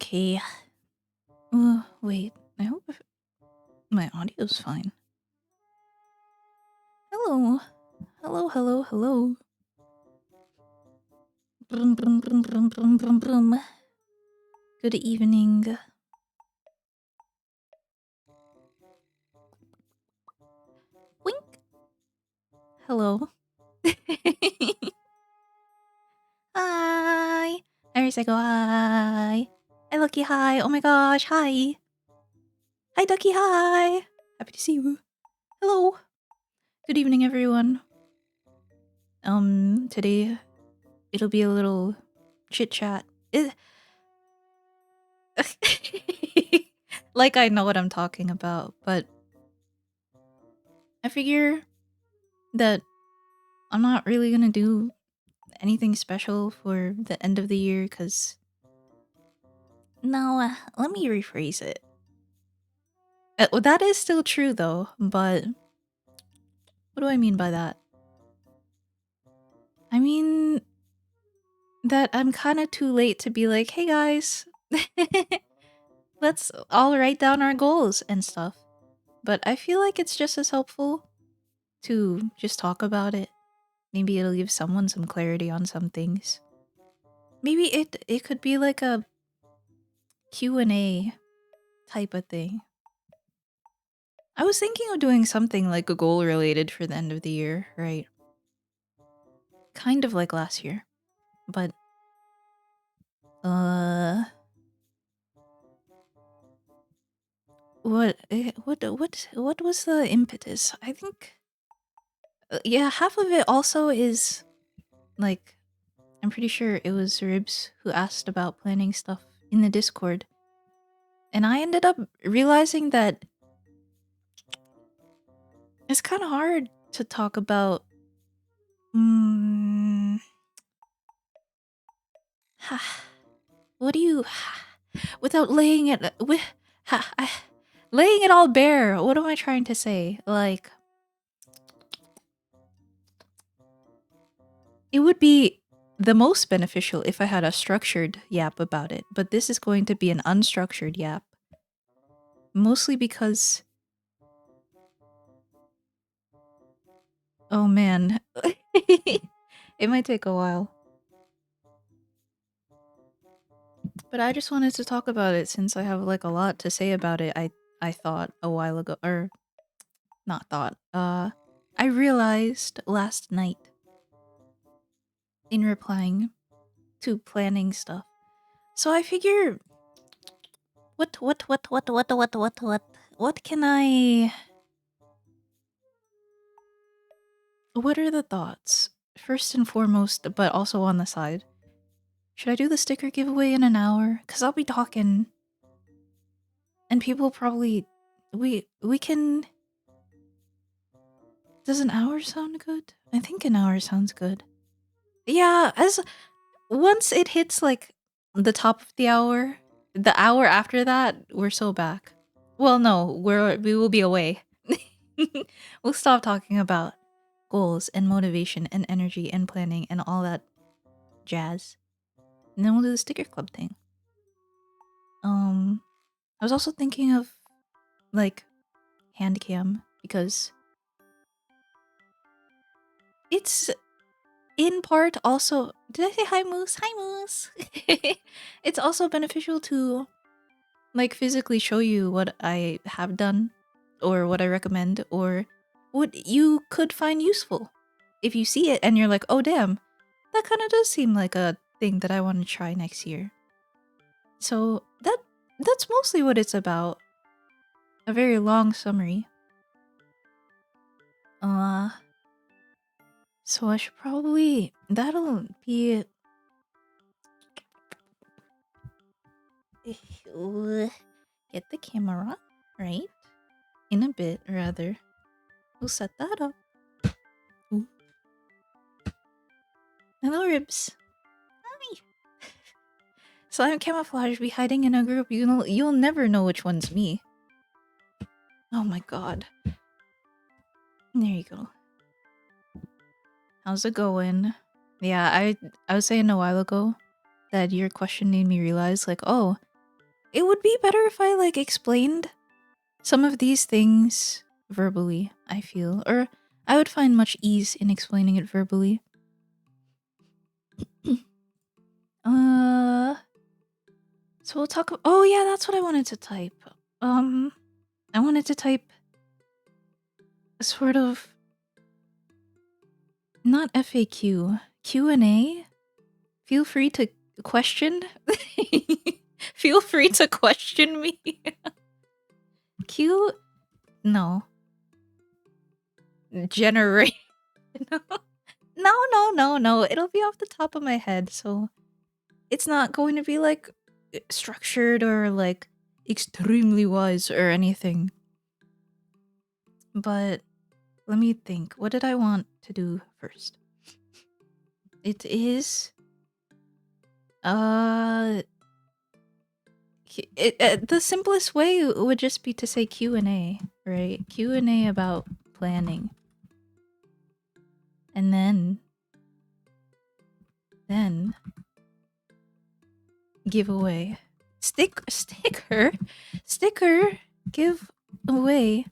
Okay. Wait. I hope my audio's fine. Hello. Hello. Brum, brum, brum, brum, brum, brum, brum. Good evening. Wink. Hello. Hi. Iris, I go hi. Hi, Lucky, hi. Oh my gosh, hi. Hi, Ducky, hi. Happy to see you. Hello. Good evening, everyone. Today it'll be a little chit chat. Like I know what I'm talking about, but I figure that I'm not really gonna do anything special for the end of the year because no, let me rephrase it. Well, that is still true though, but what do I mean by that? I mean that I'm kind of too late to be like, hey guys, let's all write down our goals and stuff. But I feel like it's just as helpful to just talk about it. Maybe it'll give someone some clarity on some things. Maybe it could be like a Q&A type of thing. I was thinking of doing something like a goal related for the end of the year, right? Kind of like last year. But what was the impetus? I think yeah, half of it also is like I'm pretty sure it was Ribs who asked about planning stuff in the Discord. And I ended up realizing that it's kind of hard to talk about what do you without laying it laying it all bare. What am I trying to say? Like it would be the most beneficial if I had a structured yap about it, but this is going to be an unstructured yap. Mostly because oh man. It might take a while. But I just wanted to talk about it since I have like a lot to say about it. I thought a while ago, or not thought. I realized last night in replying to planning stuff. So I figure what can I what are the thoughts? First and foremost, but also on the side. Should I do the sticker giveaway in an hour? Cuz I'll be talking and people probably we can does an hour sound good? I think an hour sounds good. Yeah, as once it hits like the top of the hour after that, we're so back. Well, no, we will be away. We'll stop talking about goals and motivation and energy and planning and all that jazz. And then we'll do the sticker club thing. I was also thinking of like hand cam because it's in part also did I say hi Moose? Hi Moose. It's also beneficial to like physically show you what I have done or what I recommend or what you could find useful. If you see it and you're like, "Oh damn, that kind of does seem like a thing that I want to try next year." So that's mostly what it's about. A very long summary. Uh so I should probably that'll be get the camera, right? In a bit rather. We'll set that up. Ooh. Hello Ribs. Hi. So I'm camouflage be hiding in a group. You'll never know which one's me. Oh my god. There you go. How's it going? Yeah, I was saying a while ago that your question made me realize like, oh, It would be better if I like explained some of these things verbally, I feel. Or I would find much ease in explaining it verbally. uh so we'll talk oh yeah, that's what I wanted to type. I wanted to type a sort of not FAQ, Q&A. Feel free to question. Feel free to question me. Q no. Generate. No. No. It'll be off the top of my head, so it's not going to be like structured or like extremely wise or anything. But let me think. What did I want to do first? It is the simplest way would just be to say Q&A, right? Q&A about planning. And then giveaway. Sticker give away.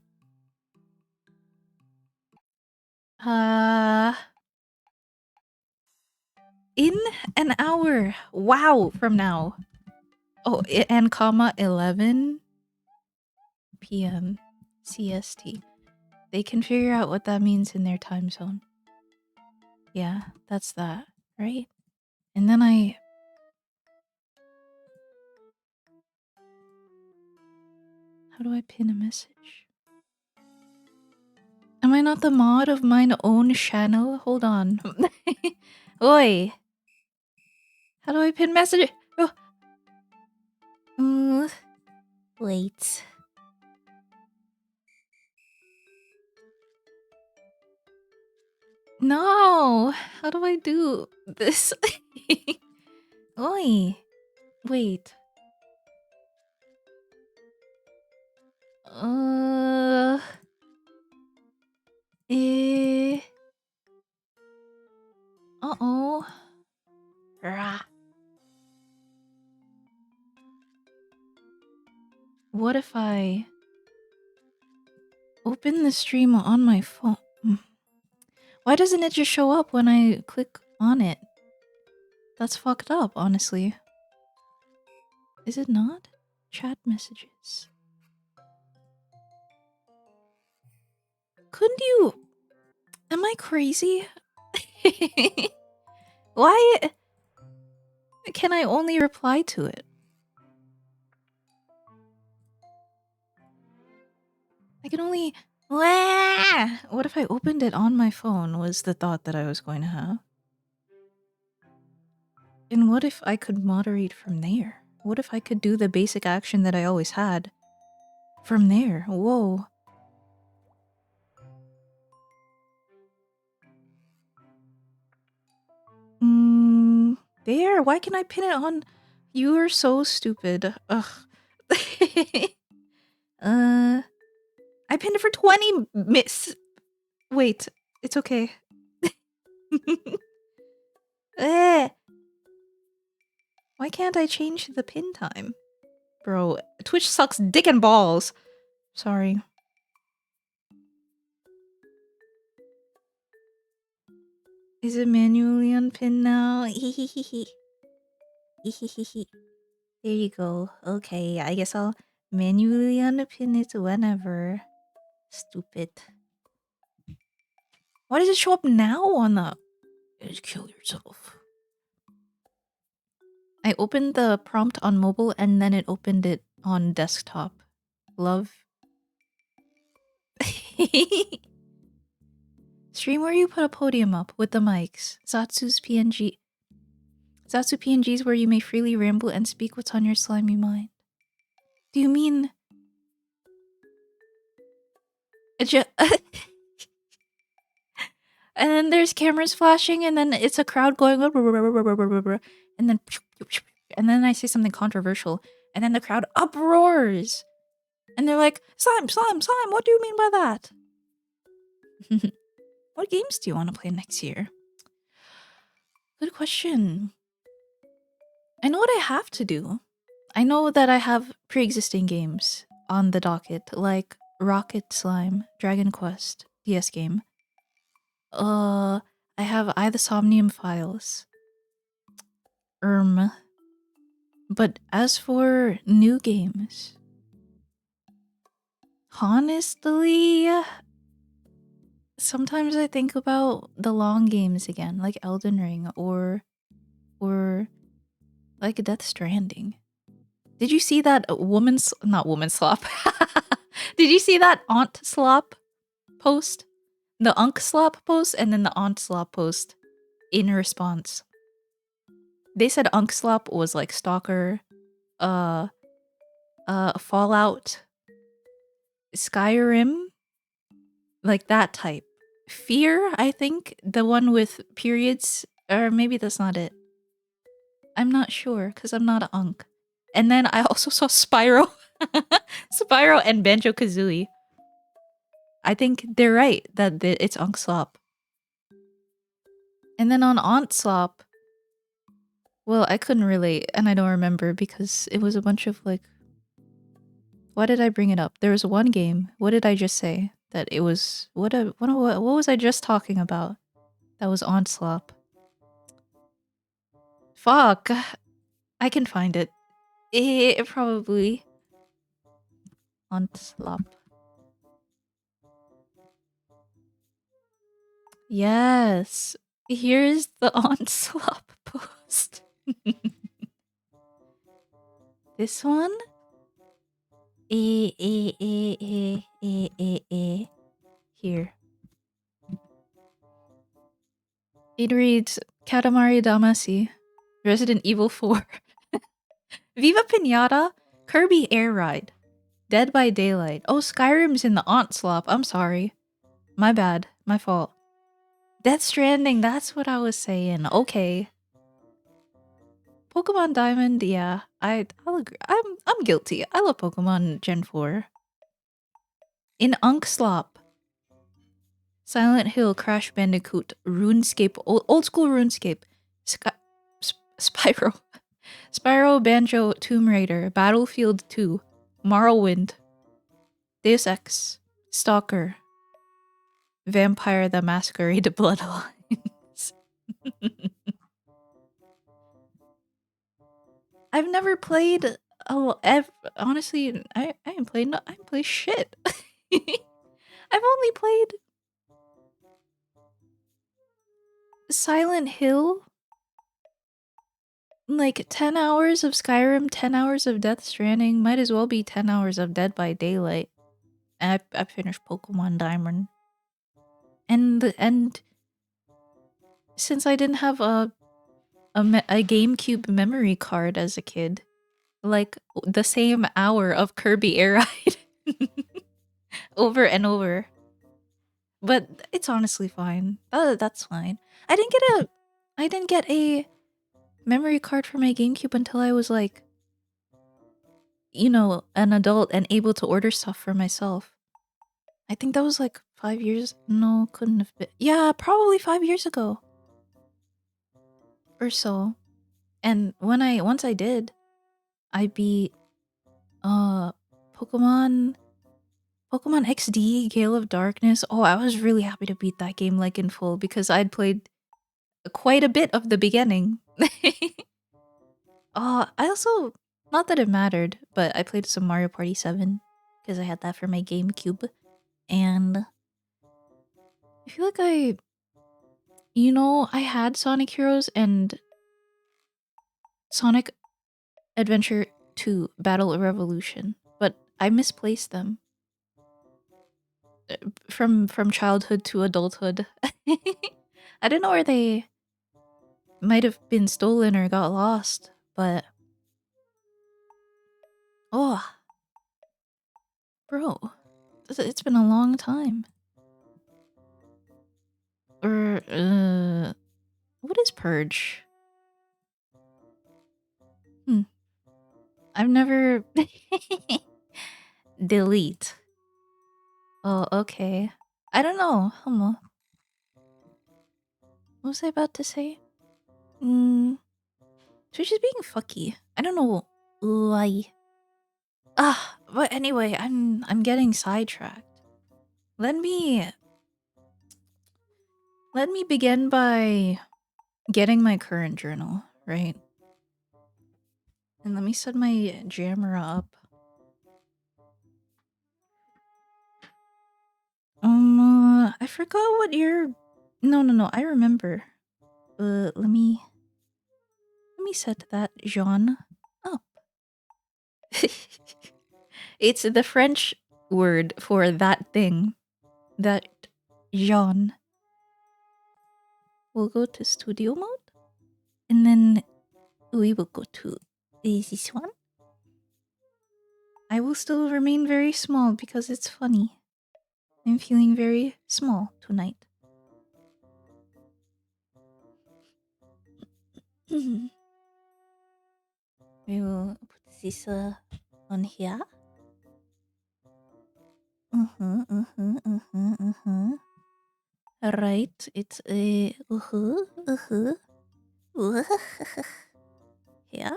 In an hour. Wow, from now. Oh, and comma 11 p.m. CST. They can figure out what that means in their time zone. Yeah, that's that, right? And then how do I pin a message? Am I not the mod of mine own channel? Hold on. Oi. How do I pin message? Oh. Wait. No. How do I do this? Oi. Wait. Eh. Uh-oh. Rah. What if I open the stream on my phone? Why doesn't it just show up when I click on it? That's fucked up, honestly. Is it not? Chat messages. Couldn't you? Am I crazy? Why can I only reply to it? I can only... What if I opened it on my phone was the thought that I was going to have. And what if I could moderate from there? What if I could do the basic action that I always had from there? Whoa. There. Why can I pin it on? You are so stupid. Ugh. I pinned it for 20 Wait. It's okay. Why can't I change the pin time? Bro, Twitch sucks dick and balls. Sorry. Is it manually unpinned now? Hehehehe. There you go. Okay, I guess I'll manually unpin it whenever. Stupid. Why does it show up now on the... Just kill yourself. I opened the prompt on mobile and then it opened it on desktop. Love. Stream where you put a podium up with the mics. Zatsu's PNG. Zatsu PNGs where you may freely ramble and speak what's on your slimy mind. Do you mean... And then there's cameras flashing and then it's a crowd going... And then I say something controversial and then the crowd uproars. And they're like, Slime, what do you mean by that? What games do you want to play next year? Good question. I know what I have to do. I know that I have pre-existing games on the docket, like Rocket Slime, Dragon Quest, DS game. I have I the Somnium Files. Um, but as for new games, honestly, sometimes I think about the long games again, like Elden Ring or like Death Stranding. Did you see that woman's not woman slop? Did you see that aunt slop post? The unk slop post and then the aunt slop post in response. They said unk slop was like Stalker, uh Fallout, Skyrim, like that type. Fear, I think, the one with periods, or maybe that's not it. I'm not sure because I'm not an unk. And then I also saw Spyro, Spyro and Banjo Kazooie. I think they're right that it's unk slop. And then on aunt slop, well, I couldn't relate, and I don't remember because it was a bunch of like. Why did I bring it up? There was one game. What did I just say? That it was what was I just talking about? That was Onslaught. Fuck. I can find it. It probably Onslaught. Yes. Here's the Onslaught post. This one? Here. It reads Katamari Damacy, Resident Evil 4, Viva Pinata, Kirby Air Ride, Dead by Daylight. Oh, Skyrim's in the Onslaught. I'm sorry. My bad. My fault. Death Stranding, that's what I was saying. Okay. Pokemon Diamond, yeah. I'll agree. I'm guilty. I love Pokemon Gen 4. In Unkslop, Silent Hill, Crash Bandicoot, RuneScape, old school RuneScape, Spyro, Spyro, Banjo, Tomb Raider, Battlefield 2, Morrowind, Deus Ex, Stalker, Vampire the Masquerade Bloodlines. I've never played. Oh, honestly, I ain't played. I ain't played shit. I've only played Silent Hill, like 10 hours of Skyrim, 10 hours of Death Stranding. Might as well be 10 hours of Dead by Daylight. And I finished Pokemon Diamond. And since I didn't have a GameCube memory card as a kid, like the same hour of Kirby Air Ride over and over. But it's honestly fine. That's fine. I didn't get a memory card for my GameCube until I was like, you know, an adult and able to order stuff for myself. I think that was like 5 years. No, couldn't have been. Yeah, probably 5 years ago or so. And once I did, I beat uh Pokemon XD, Gale of Darkness. Oh, I was really happy to beat that game like in full because I'd played quite a bit of the beginning. I also, not that it mattered, but I played some Mario Party 7 because I had that for my GameCube. And I feel like I had Sonic Heroes and Sonic Adventure 2 Battle Revolution, but I misplaced them from childhood to adulthood. I don't know where they might have been stolen or got lost, but oh, bro, it's been a long time. Or what is purge? I've never delete. Oh, okay. I don't know. What was I about to say? Twitch is being fucky. I don't know. Why? But anyway, I'm getting sidetracked. Let me let me begin by getting my current journal, right? And let me set my jammer up. I forgot what year. No, I remember. Let me set that Jean up. It's the French word for that thing. That Jean. We'll go to studio mode. And then we will go to this one. I will still remain very small because it's funny. I'm feeling very small tonight. We will put this on here. Right, it's a yeah.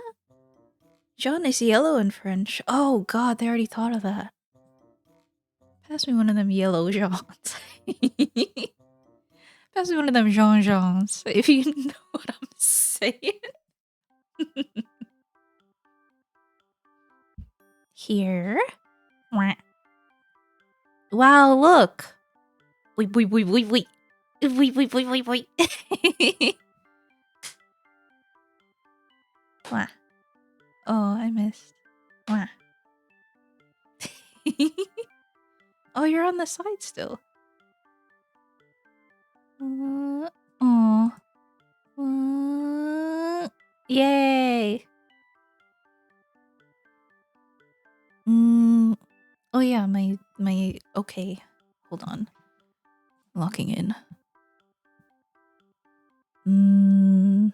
John is yellow in French. Oh god, they already thought of that. Pass me one of them yellow Jeans. Pass me one of them Jeans, if you know what I'm saying. Here. Wow, look. Wait. Wait. Wah. Oh, I missed. Wah. Oh, you're on the side still. Oh. Yay. Oh yeah, my okay. Hold on. Locking in. I'm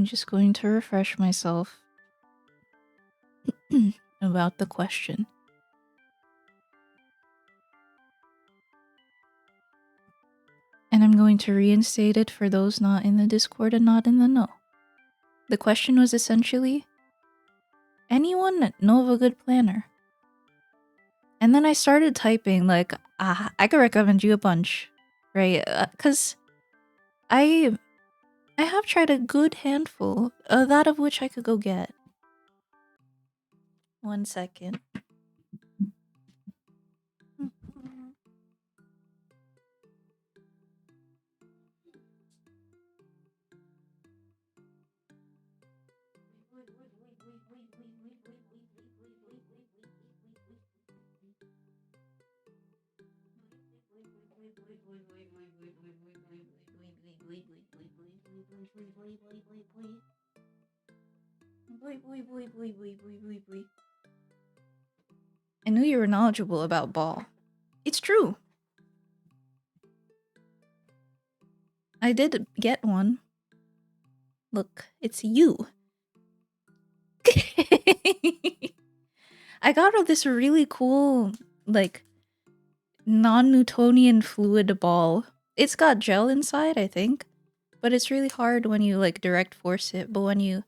just going to refresh myself about the question. And I'm going to reinstate it for those not in the Discord and not in the know. The question was essentially, anyone know of a good planner? And then I started typing like, I could recommend you a bunch, right? Because I have tried a good handful, that of which I could go get. 1 second. I knew you were knowledgeable about ball. It's true. I did get one. Look, it's you. I got this really cool, like, non-Newtonian fluid ball. It's got gel inside, I think. But it's really hard when you, like, direct force it. But when you...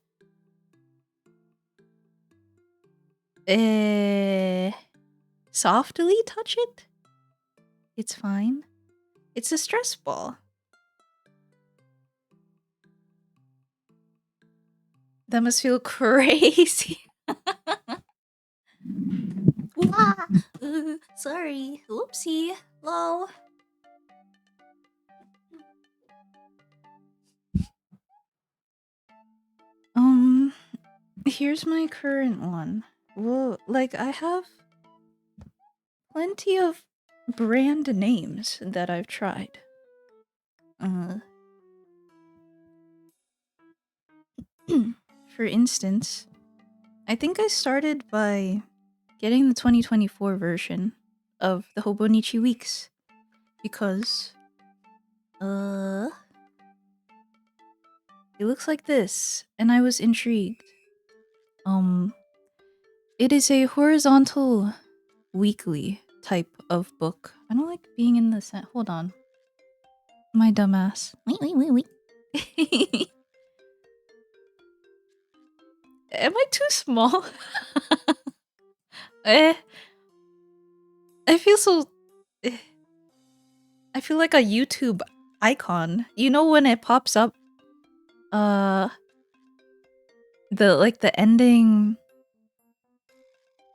softly touch it, it's fine. It's a stress ball. That must feel crazy. Sorry. Whoopsie. Lol. Here's my current one. Well, like, I have plenty of brand names that I've tried. For instance, I think I started by getting the 2024 version of the Hobonichi Weeks because it looks like this and I was intrigued. It is a horizontal weekly type of book. I don't like being in the hold on. My dumbass. Wait. Am I too small? eh, I feel so. eh, I feel like a YouTube icon. You know when it pops up, uh, the ending.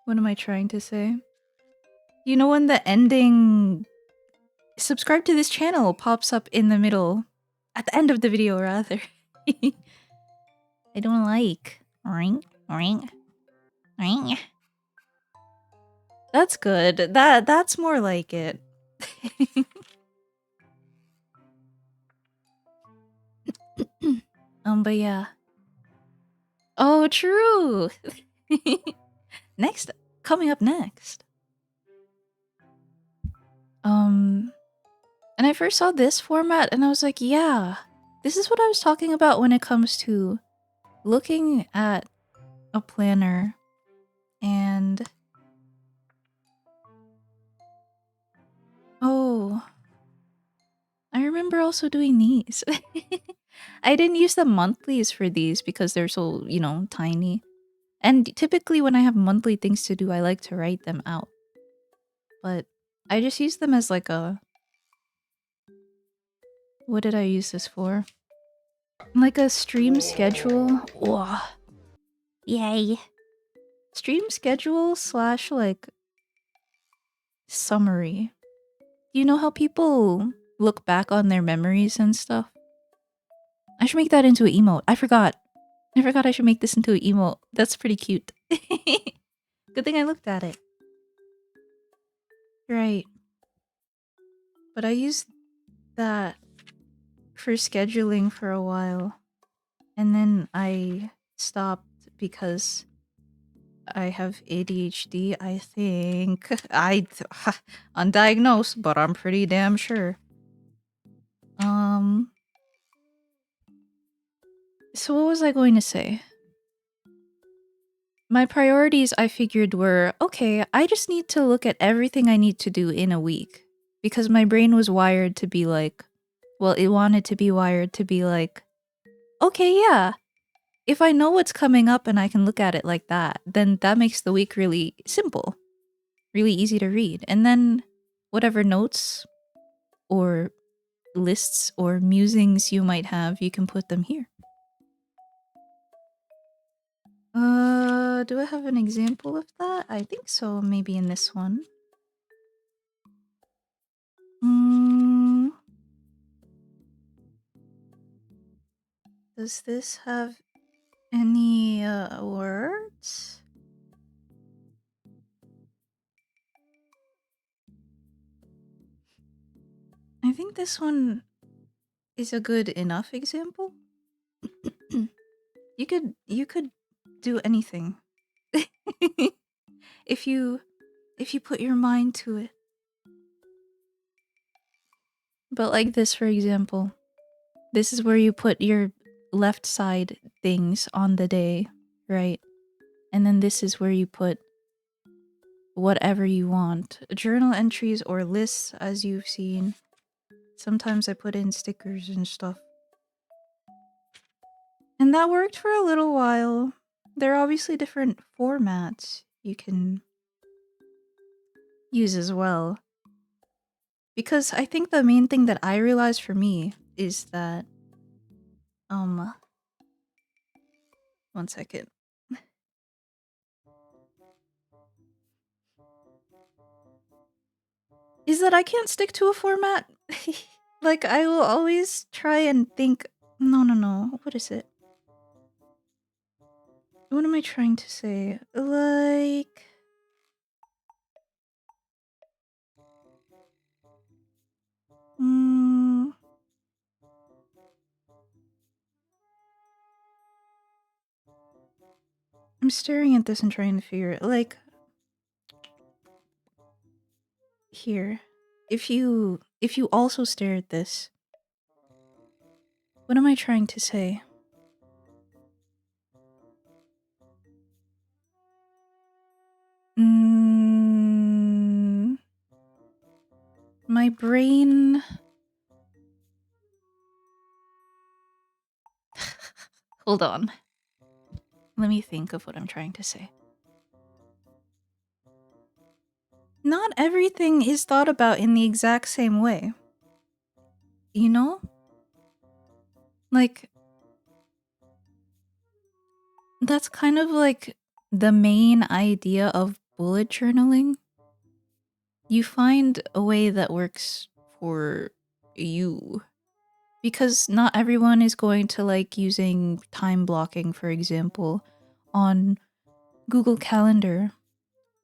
What am I trying to say? You know when the ending subscribe to this channel pops up in the middle, at the end of the video rather. I don't like. Ring, ring, ring. That's good. That's more like it. But yeah. Oh, true. Next, coming up next. And I first saw this format and I was like, yeah, this is what I was talking about when it comes to looking at a planner and oh, I remember also doing these. I didn't use the monthlies for these because they're so, tiny. And typically when I have monthly things to do, I like to write them out. But I just use them as like a... What did I use this for? Like a stream schedule. Whoa. Yay. Stream schedule slash like summary. Do you know how people look back on their memories and stuff? I should make that into an emote. I forgot. I should make this into an emote. That's pretty cute. Good thing I looked at it. Right. But I used that for scheduling for a while. And then I stopped because I have ADHD, I think. Undiagnosed, but I'm pretty damn sure. So what was I going to say? My priorities, I figured, were, okay, I just need to look at everything I need to do in a week. Because my brain was wired to be like, well, it wanted to be wired to be like, okay, yeah, if I know what's coming up and I can look at it like that, then that makes the week really simple, really easy to read. And then whatever notes or lists or musings you might have, you can put them here. Do I have an example of that? I think so, maybe in this one. Does this have any words? I think this one is a good enough example. You could do anything. if you put your mind to it. But like this, for example. This is where you put your left side things on the day, right? And then this is where you put whatever you want. Journal entries or lists, as you've seen. Sometimes I put in stickers and stuff. And that worked for a little while. There are obviously different formats you can use as well. Because I think the main thing that I realized for me is that, one second. Is that I can't stick to a format. Like, I will always try and think, no, what is it? What am I trying to say? Like... I'm staring at this and trying to figure it. Like... Here. If you also stare at this... What am I trying to say? My brain... Hold on. Let me think of what I'm trying to say. Not everything is thought about in the exact same way. You know? Like, that's kind of like the main idea of bullet journaling. You find a way that works for you. Because not everyone is going to like using time blocking, for example, on Google Calendar.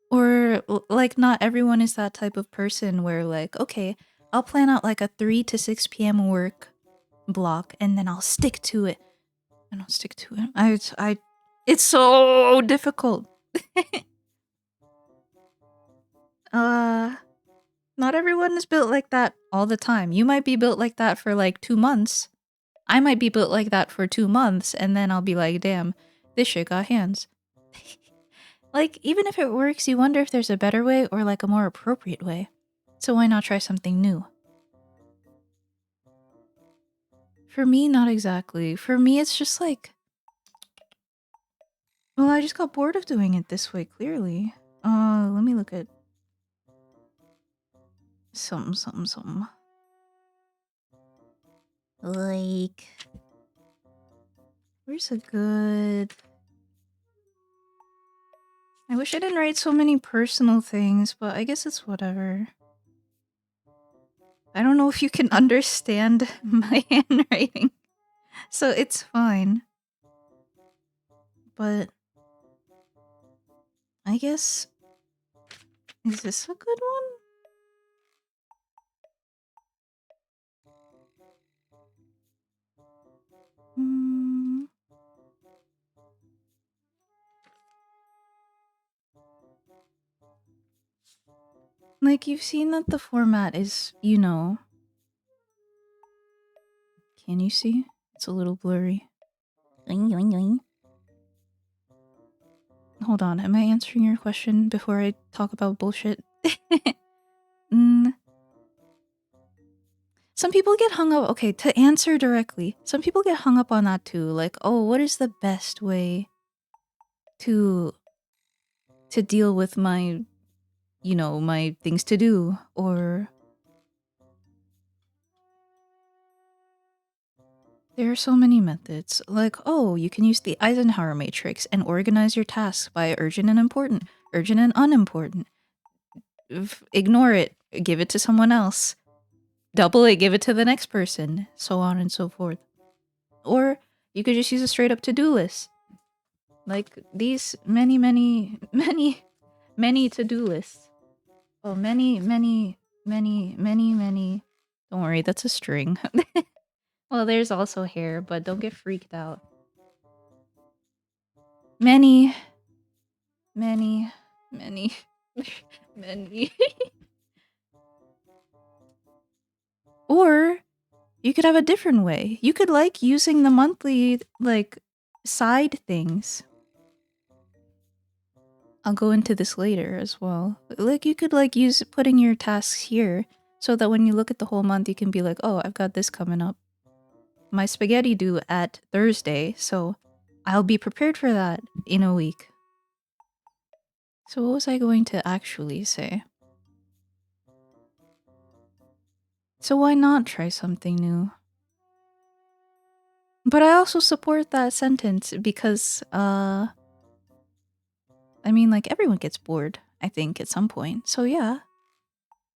Or like not everyone is that type of person where like, okay, I'll plan out like a 3 to 6 p.m. work block and then I'll stick to it. I don't stick to it. It's so difficult. uh Not everyone is built like that all the time. You might be built like that for like 2 months. I might be built like that for 2 months and then I'll be like, damn, this shit got hands. Like, even if it works, you wonder if there's a better way or like a more appropriate way. So why not try something new? For me, not exactly. For me, it's just like, well, I just got bored of doing it this way, clearly. Let me look at something. Like, where's a good... I wish I didn't write so many personal things, but I guess it's whatever. I don't know if you can understand my handwriting, so it's fine. But I guess... Is this a good one? Like, you've seen that the format is, you know... Can you see? It's a little blurry. Hold on, am I answering your question before I talk about bullshit? Some people get hung up... Okay, to answer directly, some people get hung up on that too. Like, oh, what is the best way to deal with my, you know, my things to do? Or... There are so many methods. Like, oh, you can use the Eisenhower matrix and organize your tasks by urgent and important, urgent and unimportant. Ignore it, give it to someone else. Double it, give it to the next person, so on and so forth. Or you could just use a straight up to-do list. Like these many to-do lists. Oh, many. Don't worry, that's a string. Well, there's also hair, but don't get freaked out. Many. Or you could have a different way. You could like using the monthly like side things. I'll go into this later as well. Like you could like use putting your tasks here so that when you look at the whole month you can be like, oh, I've got this coming up. My spaghetti due at Thursday, so I'll be prepared for that in a week. So what was I going to actually say? So why not try something new? But I also support that sentence because, I mean, like, everyone gets bored, I think, at some point. So yeah,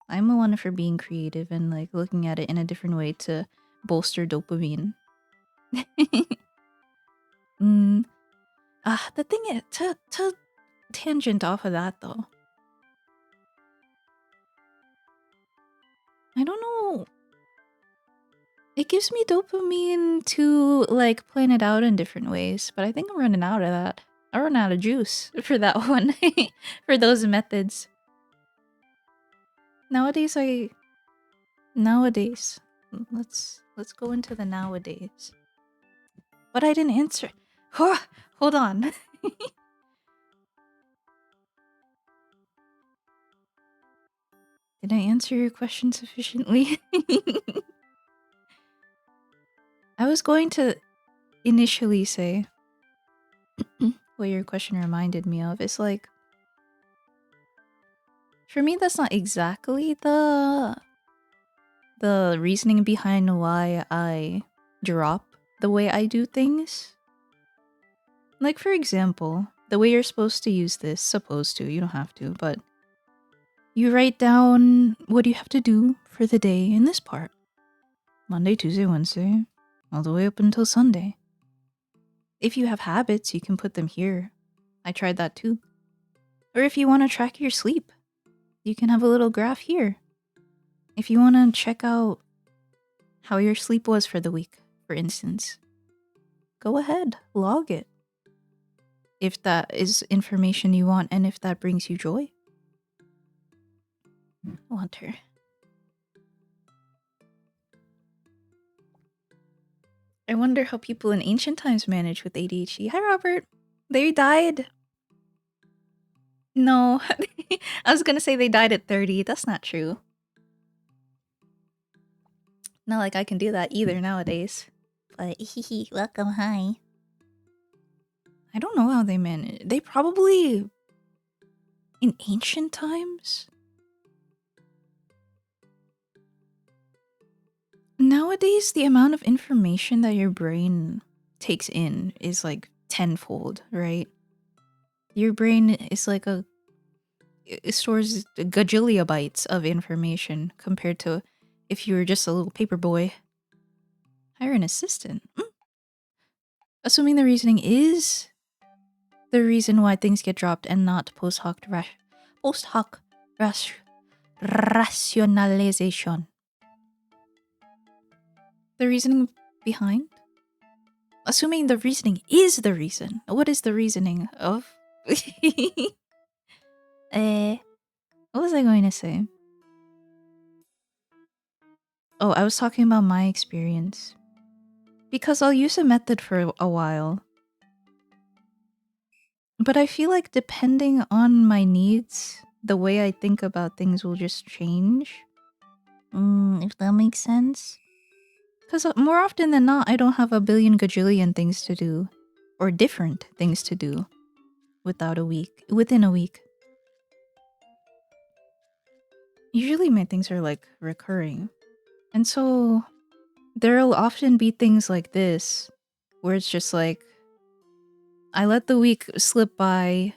I'm a one for being creative and, like, looking at it in a different way to bolster dopamine. The thing is, to tangent off of that, though. I don't know. It gives me dopamine to, like, plan it out in different ways, but I think I'm running out of that. I run out of juice for that one, for those methods. Nowadays, let's go into the nowadays. But I didn't answer. Hold on. Did I answer your question sufficiently? I was going to initially say what your question reminded me of is like, for me, that's not exactly the reasoning behind why I drop the way I do things. Like, for example, the way you're supposed to use this, supposed to, you don't have to, but you write down what you have to do for the day in this part. Monday, Tuesday, Wednesday, all the way up until Sunday. If you have habits, you can put them here. I tried that too. Or if you want to track your sleep, you can have a little graph here. If you want to check out how your sleep was for the week, for instance, go ahead, log it. If that is information you want and if that brings you joy. I want her. I wonder how people in ancient times managed with ADHD. Hi, Robert. They died. No, I was gonna say they died at 30. That's not true. Not like I can do that either nowadays. But welcome, hi. I don't know how they managed. They probably in ancient times. Nowadays, the amount of information that your brain takes in is like tenfold, right? Your brain is like it stores gajillion bytes of information compared to if you were just a little paper boy. Hire an assistant. Assuming the reasoning is the reason why things get dropped and not post hoc rationalization. The reasoning behind? Assuming the reasoning is the reason. What is the reasoning of? What was I going to say? Oh, I was talking about my experience. Because I'll use a method for a while. But I feel like depending on my needs, the way I think about things will just change. If that makes sense. Because more often than not, I don't have a billion gajillion things to do. Or different things to do. Within a week. Usually my things are like recurring. And so there'll often be things like this where it's just like I let the week slip by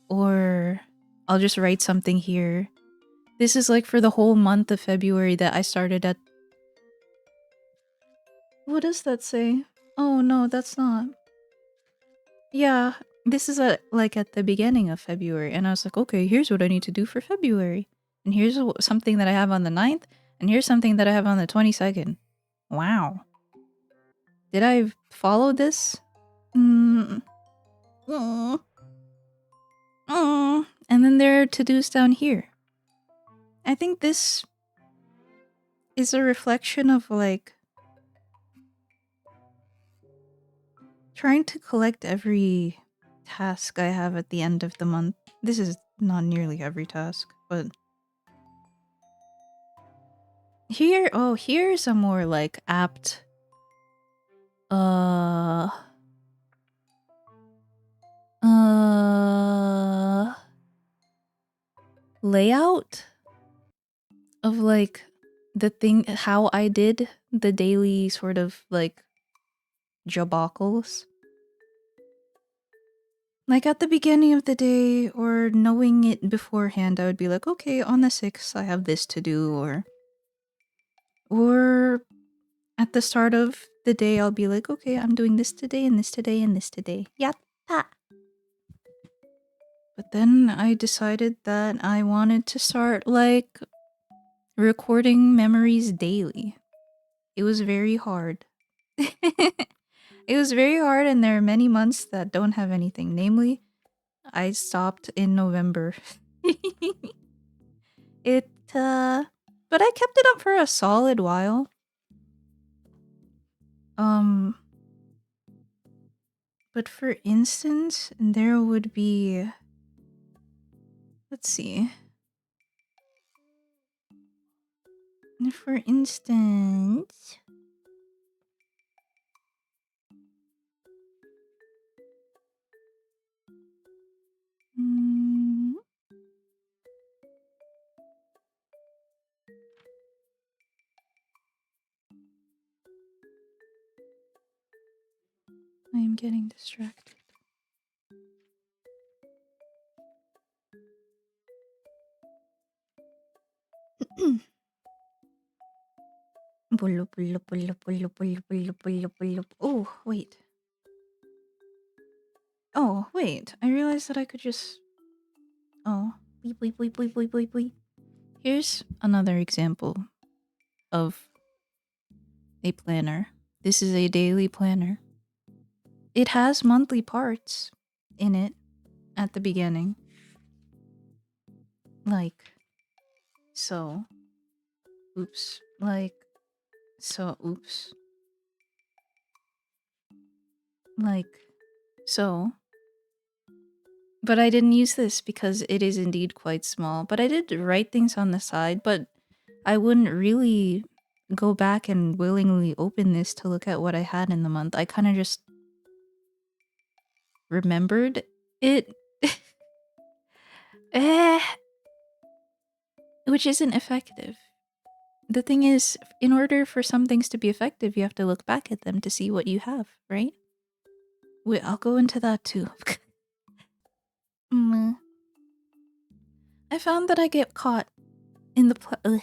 or I'll just write something here. This is like for the whole month of February that I started at. What does that say? Oh no, that's not. Yeah, this is like at the beginning of February and I was like, okay, here's what I need to do for February. And here's something that I have on the 9th and here's something that I have on the 22nd. Wow. Did I follow this? And then there are to-dos down here. I think this is a reflection of like trying to collect every task I have at the end of the month. This is not nearly every task, but here's a more like apt uh layout of like the thing how I did the daily sort of like jabacles. Like at the beginning of the day or knowing it beforehand, I would be like, okay, on the 6th I have this to do or at the start of the day I'll be like, okay, I'm doing this today and this today and this today. Yatta. But then I decided that I wanted to start like recording memories daily. It was very hard. It was very hard and there are many months that don't have anything. Namely, I stopped in November. But I kept it up for a solid while. But for instance, there would be, let's see. For instance, getting distracted. Oh, wait. Oh, wait. I realized that I could just... Oh. Beep, beep, beep, beep, beep, beep, beep. Here's another example of a planner. This is a daily planner. It has monthly parts in it at the beginning. Like, so. Oops. Like, so. Oops. Like, so. But I didn't use this because it is indeed quite small. But I did write things on the side, but I wouldn't really go back and willingly open this to look at what I had in the month. I kind of just remembered it. eh, which isn't effective. The thing is, in order for some things to be effective, you have to look back at them to see what you have, right? Wait, I'll go into that too. I found that I get caught in the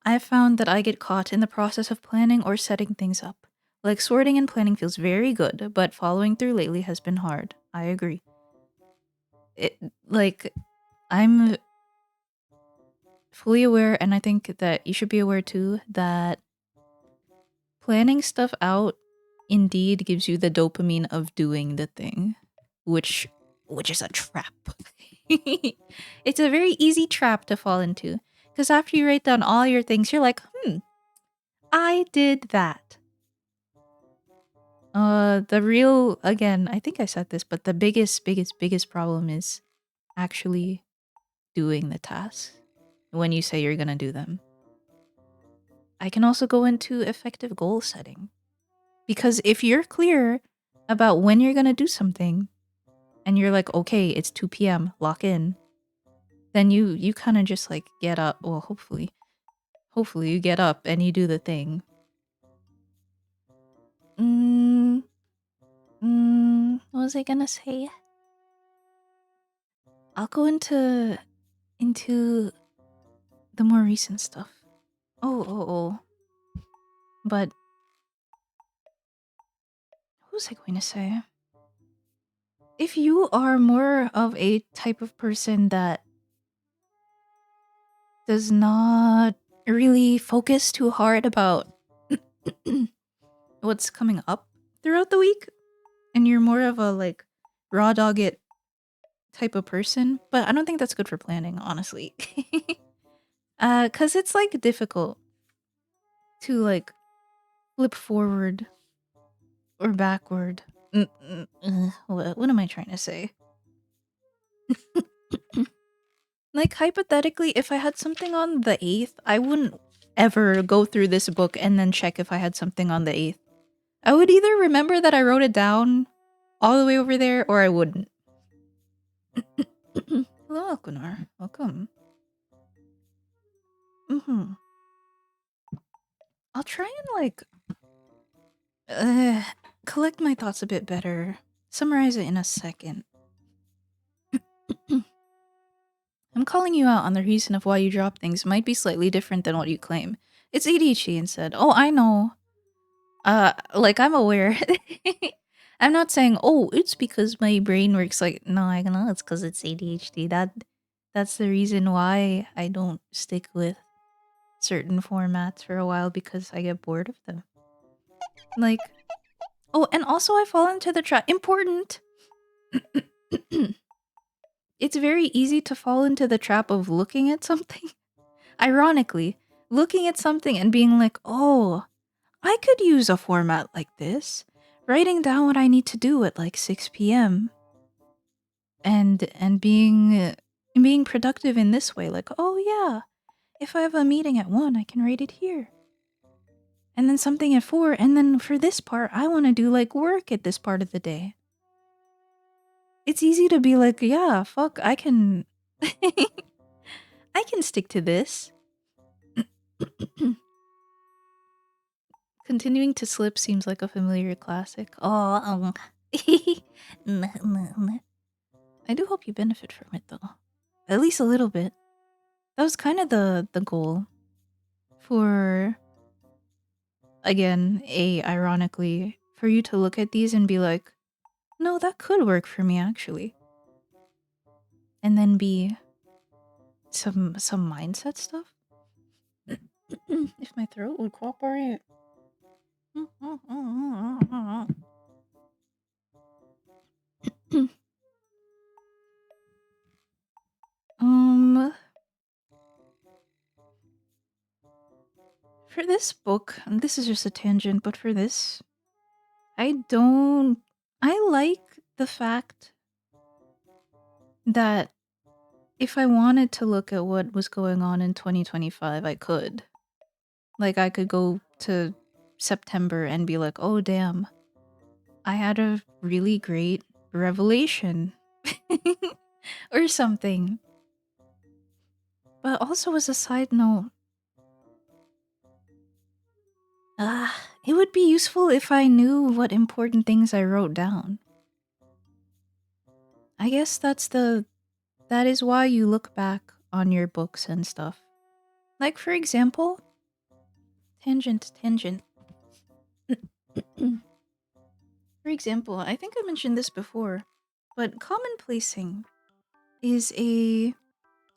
I found that I get caught in the process of planning or setting things up. Like sorting and planning feels very good, but following through lately has been hard. I agree. I'm fully aware, and I think that you should be aware too, that planning stuff out indeed gives you the dopamine of doing the thing, which is a trap. It's a very easy trap to fall into, because after you write down all your things, you're like, I did that. Again, I think I said this, but the biggest problem is actually doing the tasks when you say you're gonna do them. I can also go into effective goal setting. Because if you're clear about when you're gonna do something, and you're like, okay, it's 2 p.m., lock in, then you kind of just like get up. Well, hopefully you get up and you do the thing. What was I gonna say? I'll go into the more recent stuff. Oh. But what was I going to say? If you are more of a type of person that does not really focus too hard about what's coming up throughout the week, and you're more of a like raw dog it type of person, but I don't think that's good for planning, honestly. Cause it's like difficult to like flip forward or backward. What am I trying to say? Like, hypothetically, if I had something on the 8th, I wouldn't ever go through this book and then check if I had something on the 8th. I would either remember that I wrote it down all the way over there, or I wouldn't. Hello, Alkunar. Welcome. I'll try and, like, collect my thoughts a bit better. Summarize it in a second. I'm calling you out on the reason of why you drop things might be slightly different than what you claim. It's ADHD instead. Oh, I know. Like, I'm aware. I'm not saying, oh, it's because my brain works like... No, I know it's because it's ADHD. That's the reason why I don't stick with certain formats for a while, because I get bored of them. Like... Oh, and also I fall into the trap... Important! It's very easy to fall into the trap of looking at something. Ironically, looking at something and being like, oh, I could use a format like this. Writing down what I need to do at like 6 p.m. and being productive in this way. Like, oh yeah, if I have a meeting at 1, I can write it here. And then something at 4, and then for this part, I want to do like work at this part of the day. It's easy to be like, yeah, fuck, I can I can stick to this. Continuing to slip seems like a familiar classic. Oh, Nah, nah, nah. I do hope you benefit from it though. At least a little bit. That was kind of the goal for, again, a ironically, for you to look at these and be like, no, that could work for me actually. And then be some mindset stuff. If my throat would cooperate. um for this book, and this is just a tangent, but for this, I don't I like the fact that if I wanted to look at what was going on in 2025, I could. Like I could go to September and be like, "Oh damn, I had a really great revelation." Or something. But also as a side note, it would be useful if I knew what important things I wrote down. I guess that is why you look back on your books and stuff. Like for example, tangent. For example, I think I mentioned this before, but commonplacing is a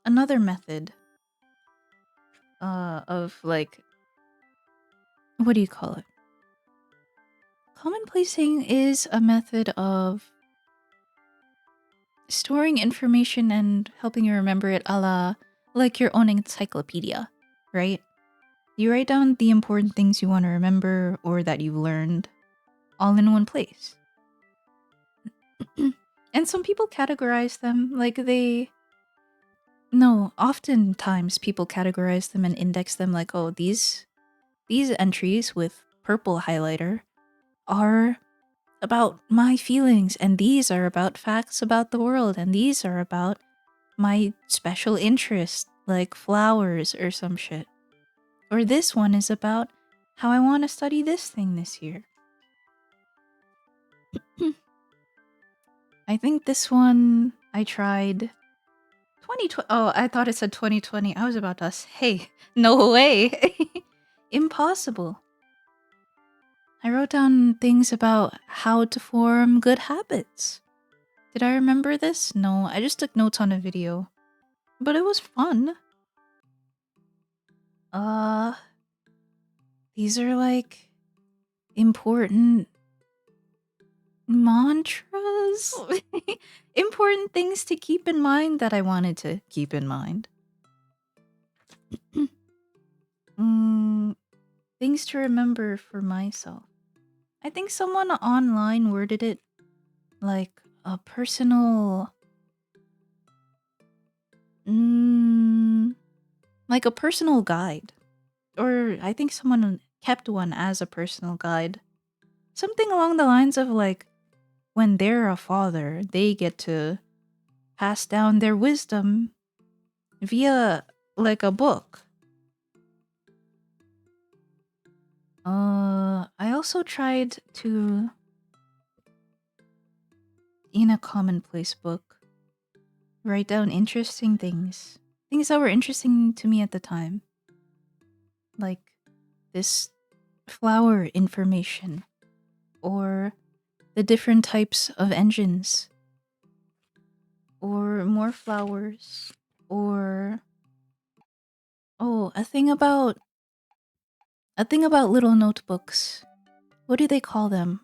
another method of like, what do you call it? Commonplacing is a method of storing information and helping you remember it a la like your own encyclopedia, right? You write down the important things you want to remember or that you've learned all in one place. And some people categorize them like they. No, oftentimes people categorize them and index them like, oh, these entries with purple highlighter are about my feelings, and these are about facts about the world, and these are about my special interest, like flowers or some shit. Or this one is about how I want to study this thing this year. I think this one I tried 2020. Oh, I thought it said 2020. I was about to say, hey, no way. Impossible. I wrote down things about how to form good habits. Did I remember this? No, I just took notes on a video. But it was fun. Uh, these are like important mantras? Important things to keep in mind that I wanted to keep in mind. Things to remember for myself. I think someone online worded it like a personal. Like a personal guide. Or I think someone kept one as a personal guide. Something along the lines of like, when they're a father, they get to pass down their wisdom via like a book. I also tried to, in a commonplace book, write down interesting things. Things that were interesting to me at the time. Like this flower information. Or the different types of engines. Or more flowers. Or a thing about little notebooks. What do they call them?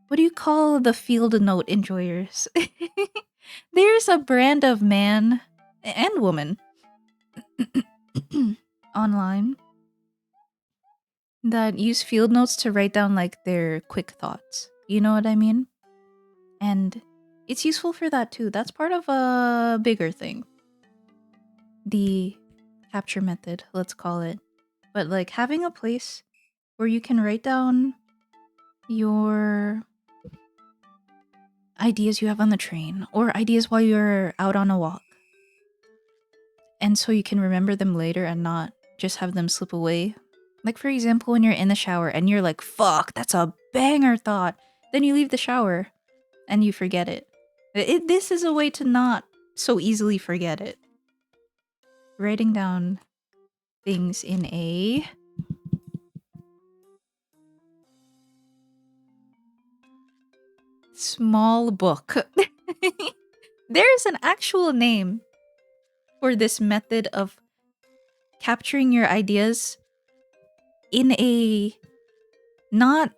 What do you call the field note enjoyers? There's a brand of man and woman online that use field notes to write down like their quick thoughts. You know what I mean? And it's useful for that too. That's part of a bigger thing. The capture method, let's call it. But like having a place where you can write down your ideas you have on the train or ideas while you're out on a walk. And so you can remember them later and not just have them slip away. Like for example, when you're in the shower and you're like, fuck, that's a banger thought. Then you leave the shower and you forget it. This is a way to not so easily forget it. Writing down things in a small book. There's an actual name for this method of capturing your ideas in a not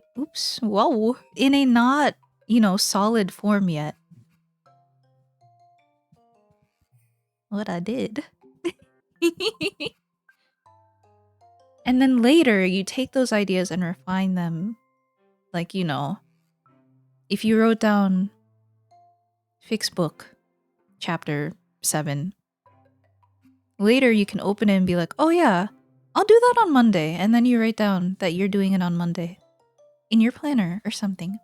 in a not, solid form yet. What I did. And then later you take those ideas and refine them. Like, if you wrote down fix book chapter 7, later you can open it and be like, oh yeah, I'll do that on Monday. And then you write down that you're doing it on Monday in your planner or something.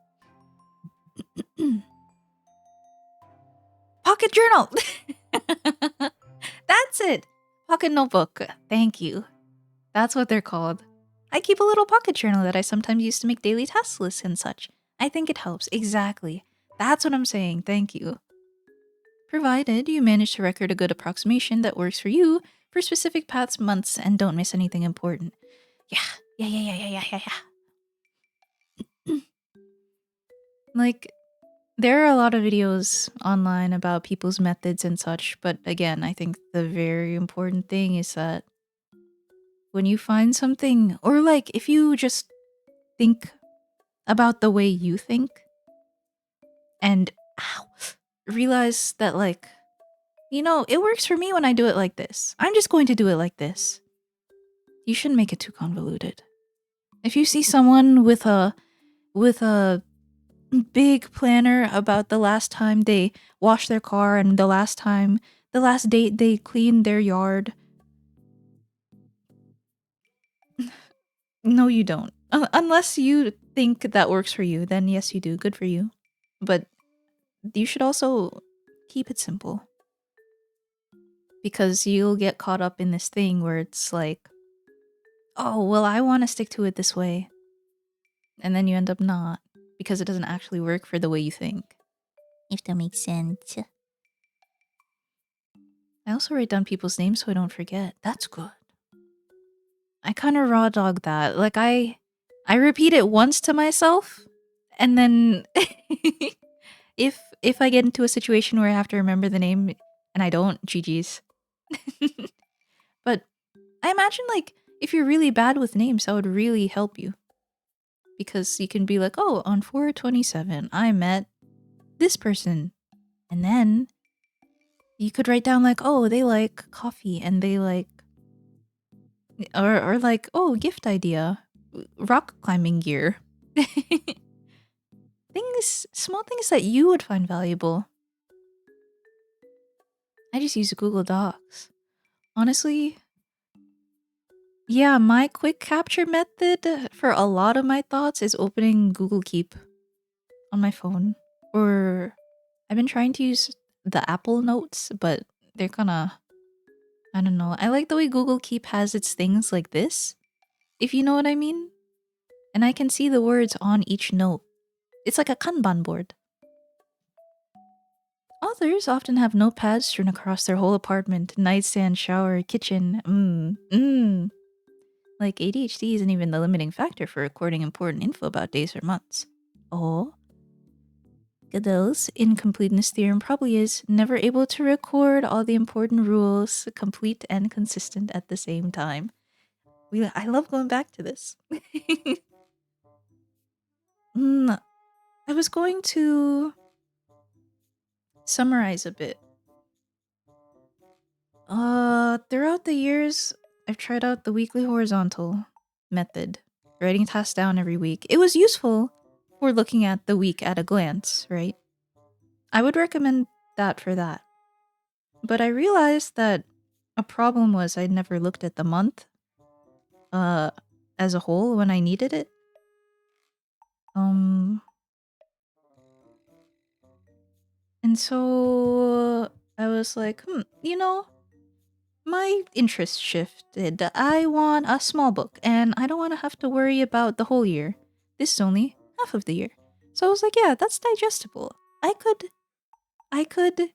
Pocket journal. That's it. Pocket notebook. Thank you. That's what they're called. I keep a little pocket journal that I sometimes use to make daily task lists and such. I think it helps. Exactly. That's what I'm saying. Thank you. Provided you manage to record a good approximation that works for you for specific paths, months, and don't miss anything important. Yeah. Like, there are a lot of videos online about people's methods and such, but again, I think the very important thing is that when you find something, or like if you just think about the way you think and realize that, like, it works for me when I do it like this. I'm just going to do it like this. You shouldn't make it too convoluted. If you see someone with a big planner about the last time they washed their car and the last date they cleaned their yard, no, you don't. Unless you think that works for you, then yes, you do. Good for you. But you should also keep it simple. Because you'll get caught up in this thing where it's like, oh, well, I want to stick to it this way. And then you end up not, because it doesn't actually work for the way you think. If that makes sense. I also write down people's names so I don't forget. That's good. I kind of raw dog that. Like, I repeat it once to myself, and then if I get into a situation where I have to remember the name and I don't, GG's. But I imagine, like, if you're really bad with names, that would really help you. Because you can be like, oh, on 4/27, I met this person. And then you could write down, like, oh, they like coffee and they like, or like, oh, gift idea, rock climbing gear. Small things that you would find valuable. I just use Google Docs. Honestly, yeah, my quick capture method for a lot of my thoughts is opening Google Keep on my phone. Or I've been trying to use the Apple Notes, but they're kinda, I don't know. I like the way Google Keep has its things like this, if you know what I mean. And I can see the words on each note. It's like a Kanban board. Authors often have notepads strewn across their whole apartment, nightstand, shower, kitchen. Like, ADHD isn't even the limiting factor for recording important info about days or months. Oh. Gödel's incompleteness theorem probably is never able to record all the important rules, complete and consistent at the same time. I love going back to this. I was going to summarize a bit. Throughout the years, I've tried out the weekly horizontal method, writing tasks down every week. It was useful for looking at the week at a glance, right? I would recommend that for that. But I realized that a problem was I'd never looked at the month as a whole when I needed it. And so I was like, my interest shifted. I want a small book, and I don't want to have to worry about the whole year. This is only half of the year. So I was like, yeah, that's digestible. I could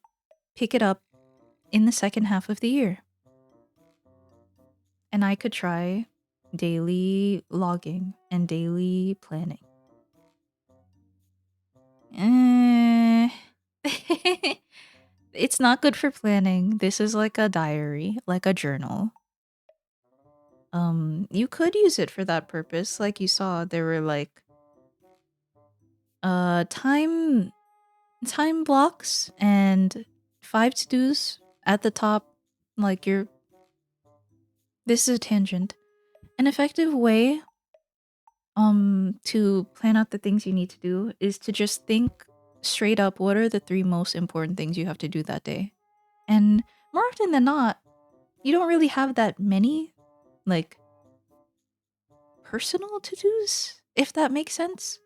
pick it up in the second half of the year. And I could try daily logging and daily planning. Eh. It's not good for planning. This is like a diary, like a journal. You could use it for that purpose. Like you saw, there were like time blocks and 5 to-dos at the top. Like this is a tangent. An effective way to plan out the things you need to do is to just think straight up what are the 3 most important things you have to do that day. And more often than not, you don't really have that many like personal to-dos, if that makes sense.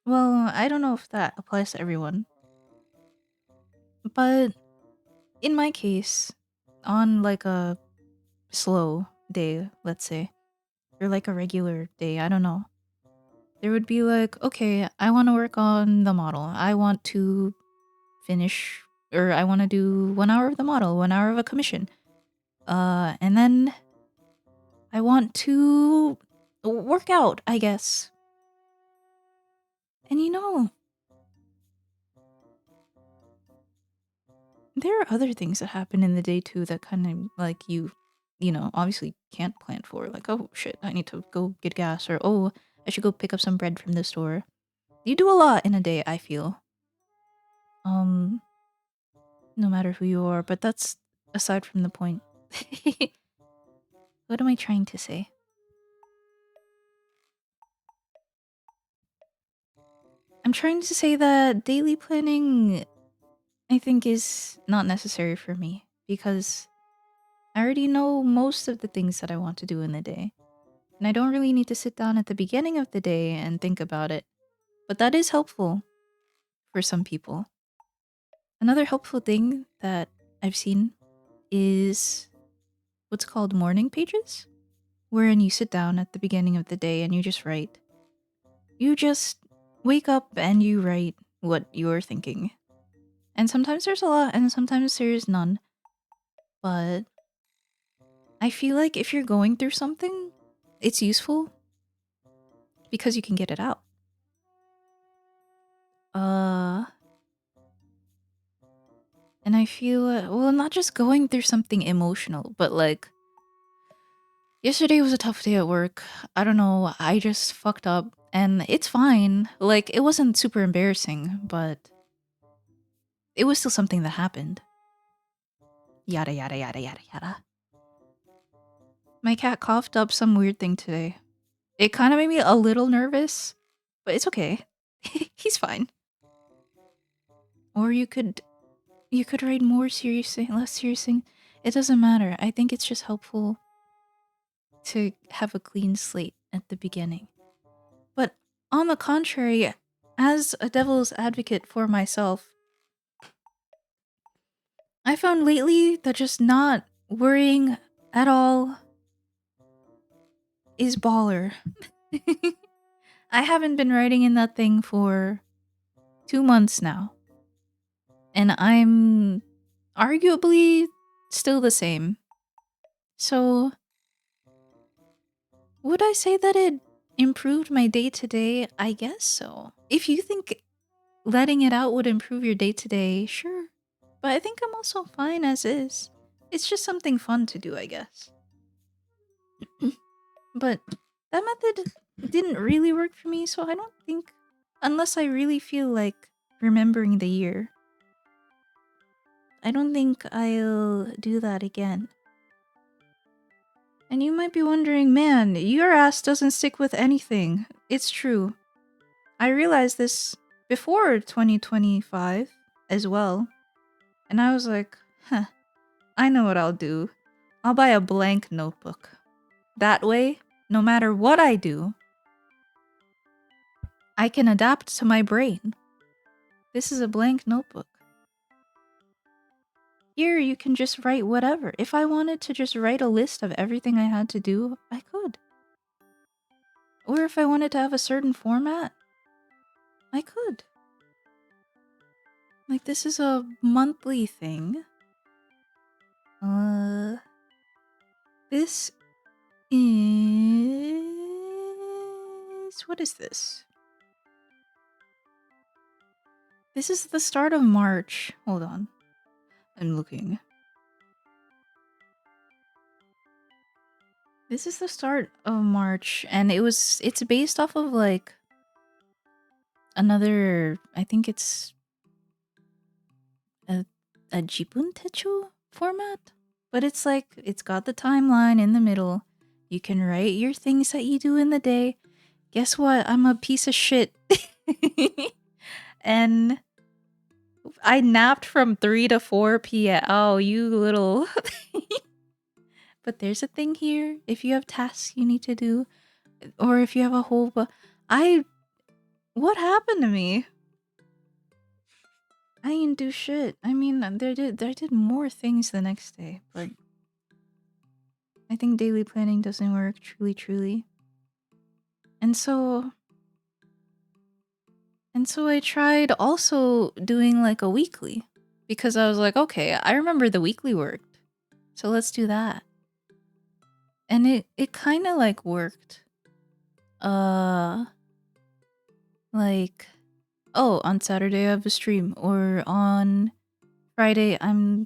Well, I don't know if that applies to everyone. But in my case, on like a slow day, let's say, or like a regular day, I don't know. There would be like, okay, I want to work on the model. I want to finish, or I want to do 1 hour of the model, 1 hour of a commission. And then I want to work out, I guess. And there are other things that happen in the day too that kind of like obviously can't plan for. Like, oh shit, I need to go get gas, or oh, I should go pick up some bread from the store. You do a lot in a day, I feel. Um, no matter who you are, but that's aside from the point. What am I trying to say? I'm trying to say that daily planning, I think, is not necessary for me because I already know most of the things that I want to do in the day. And I don't really need to sit down at the beginning of the day and think about it. But that is helpful for some people. Another helpful thing that I've seen is what's called morning pages, wherein you sit down at the beginning of the day and you just write. You just wake up and you write what you're thinking. And sometimes there's a lot and sometimes there's none. But I feel like if you're going through something, it's useful because you can get it out. And I feel, well, not just going through something emotional, but like, yesterday was a tough day at work. I don't know, I just fucked up, and it's fine. Like, it wasn't super embarrassing, but it was still something that happened. Yada, yada, yada, yada, yada. My cat coughed up some weird thing today. It kind of made me a little nervous, but it's okay. He's fine. Or you could write more serious thing, less serious thing. It doesn't matter. I think it's just helpful to have a clean slate at the beginning. But on the contrary, as a devil's advocate for myself, I found lately that just not worrying at all is baller. I haven't been writing in that thing for 2 months now. And I'm arguably still the same. So, would I say that it improved my day to day? I guess so. If you think letting it out would improve your day to day, sure. But I think I'm also fine as is. It's just something fun to do, I guess. But that method didn't really work for me, so I don't think, unless I really feel like remembering the year, I don't think I'll do that again. And you might be wondering, man, your ass doesn't stick with anything. It's true. I realized this before 2025 as well. And I was like, huh, I know what I'll do. I'll buy a blank notebook. That way, no matter what I do, I can adapt to my brain. This is a blank notebook. Here, you can just write whatever. If I wanted to just write a list of everything I had to do, I could. Or if I wanted to have a certain format, I could. Like, this is a monthly thing. This is... What is this? This is the start of March. Hold on. I'm looking. This is the start of March, and it's based off of, like, another... I think it's a Jipun Techo format? But it's like, it's got the timeline in the middle. You can write your things that you do in the day. Guess what? I'm a piece of shit. And I napped from 3 to 4 p.m. Oh, you little... But there's a thing here. If you have tasks you need to do, or if you have a whole... What happened to me? I didn't do shit. I mean, I did more things the next day, but... I think daily planning doesn't work, truly. And so I tried also doing like a weekly, because I was like, okay, I remember the weekly worked, so let's do that. And it kind of like worked. Like, oh, on Saturday I have a stream, or on Friday I'm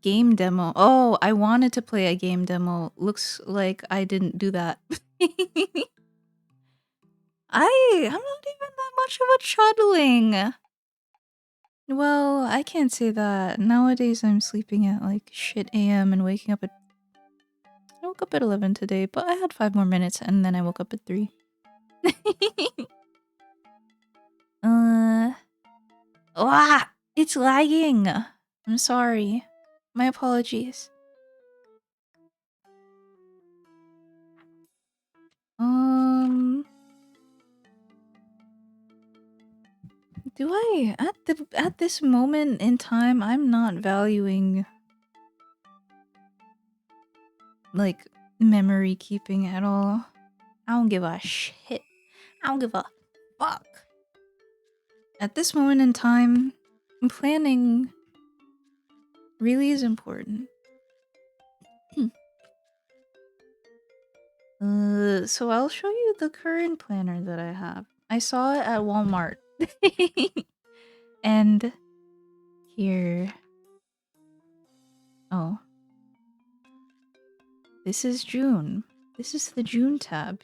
game demo. Oh, I wanted to play a game demo. Looks like I didn't do that. I'm not even that much of a chudling. Well, I can't say that. Nowadays I'm sleeping at like shit AM and waking up at... I woke up at 11 today, but I had 5 more minutes and then I woke up at 3. It's lagging. I'm sorry. My apologies. Do I at this moment in time I'm not valuing like memory keeping at all. I don't give a shit. I don't give a fuck. At this moment in time, planning really is important. So I'll show you the current planner that I have. I saw it at Walmart. And here. Oh. This is June. This is the June tab.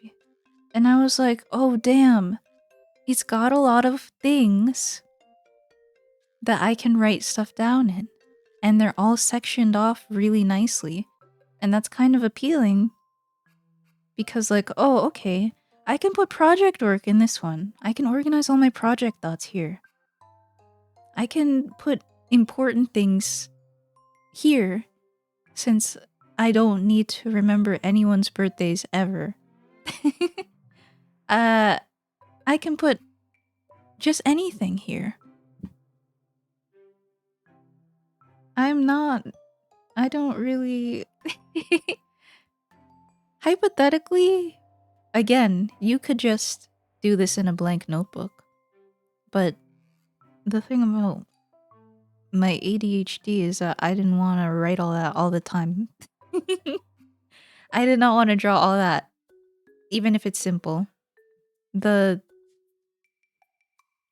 And I was like, oh damn. It's got a lot of things that I can write stuff down in. And they're all sectioned off really nicely. And that's kind of appealing. Because like, oh, okay. I can put project work in this one. I can organize all my project thoughts here. I can put important things here, since I don't need to remember anyone's birthdays ever. I can put just anything here. I don't really... Hypothetically, again, you could just do this in a blank notebook. But the thing about my ADHD is that I didn't want to write all that all the time. I did not want to draw all that, even if it's simple. The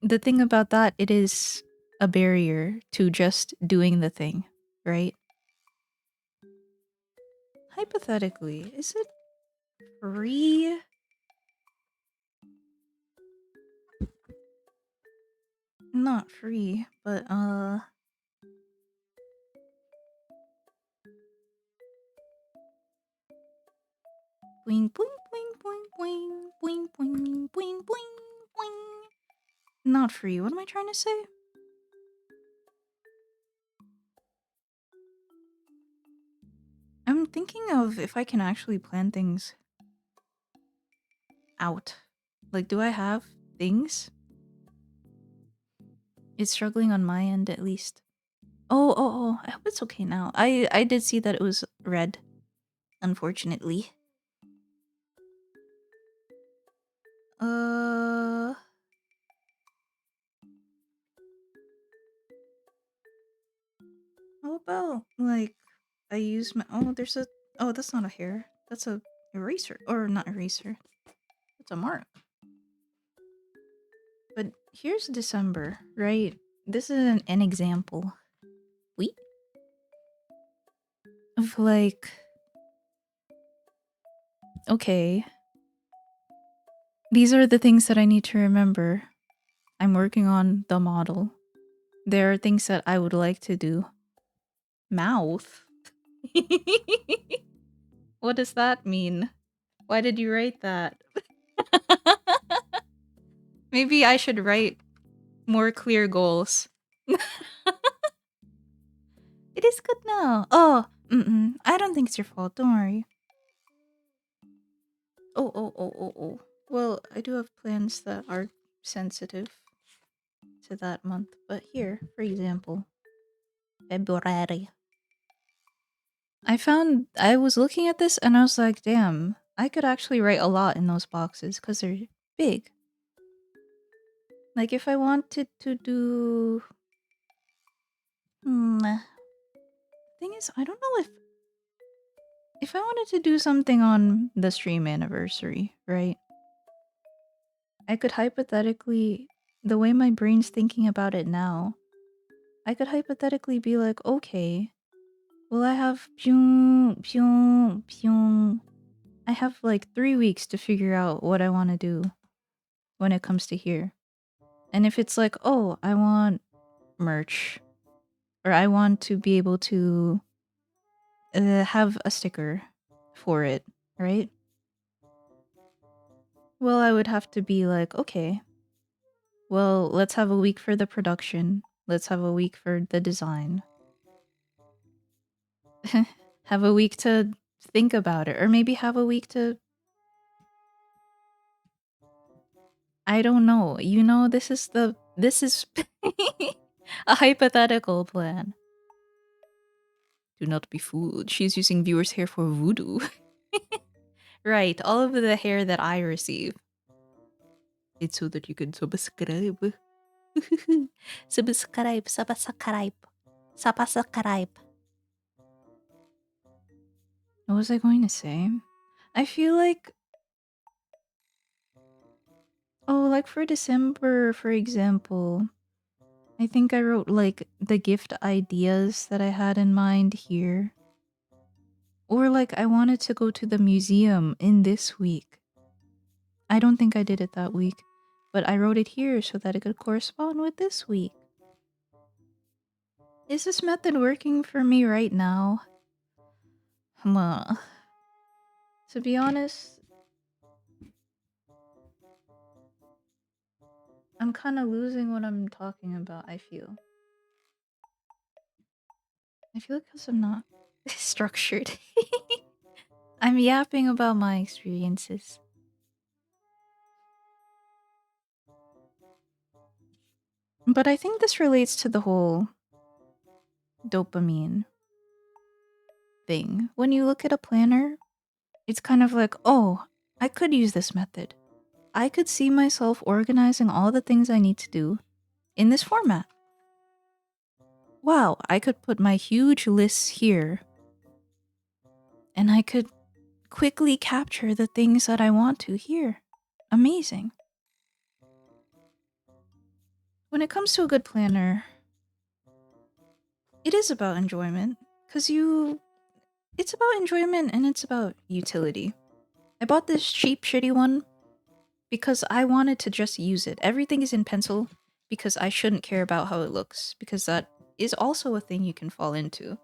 thing about that, it is a barrier to just doing the thing, right? Hypothetically, is it free? Not free, but Boing, boing, boing, boing, boing, boing, boing, boing, boing, boing. Not free. What am I trying to say? I'm thinking of if I can actually plan things out. Like, do I have things? It's struggling on my end, at least. Oh. I hope it's okay now. I did see that it was red, unfortunately. Uh, how about like I use my there's a that's not a hair. That's a eraser or not eraser. That's a mark. But here's December, right? This is an example. We of like okay, these are the things that I need to remember. I'm working on the model. There are things that I would like to do. Mouth? What does that mean? Why did you write that? Maybe I should write more clear goals. It is good now. Oh, I don't think it's your fault. Don't worry. Oh. Well, I do have plans that are sensitive to that month. But here, for example, February. I was looking at this and I was like, damn, I could actually write a lot in those boxes because they're big. Like if I wanted to do thing is, I don't know if I wanted to do something on the stream anniversary, right? I could hypothetically the way my brain's thinking about it now, I could hypothetically be like, okay, well I have pyong pyong pyong. I have like 3 weeks to figure out what I want to do when it comes to here. And if it's like, oh, I want merch or I want to be able to have a sticker for it, right? Well, I would have to be like, okay, well, let's have a week for the production. Let's have a week for the design. Have a week to think about it. Or maybe have a week to. I don't know. You know, this is a hypothetical plan. Do not be fooled. She's using viewers' hair for voodoo. Right, all of the hair that I receive. It's so that you can subscribe. Subscribe, subscribe, subscribe. What was I going to say? I feel like, like for December, for example, I think I wrote like the gift ideas that I had in mind here. Or like I wanted to go to the museum in this week. I don't think I did it that week, but I wrote it here so that it could correspond with this week. Is this method working for me right now? Well, to be honest, I'm kind of losing what I'm talking about, I feel. I feel because I'm not structured. I'm yapping about my experiences. But I think this relates to the whole dopamine thing. When you look at a planner, it's kind of like, oh, I could use this method. I could see myself organizing all the things I need to do in this format. Wow, I could put my huge lists here and I could quickly capture the things that I want to here. Amazing. When it comes to a good planner, it is about enjoyment because it's about enjoyment and it's about utility. I bought this cheap, shitty one because I wanted to just use it. Everything is in pencil because I shouldn't care about how it looks, because that is also a thing you can fall into.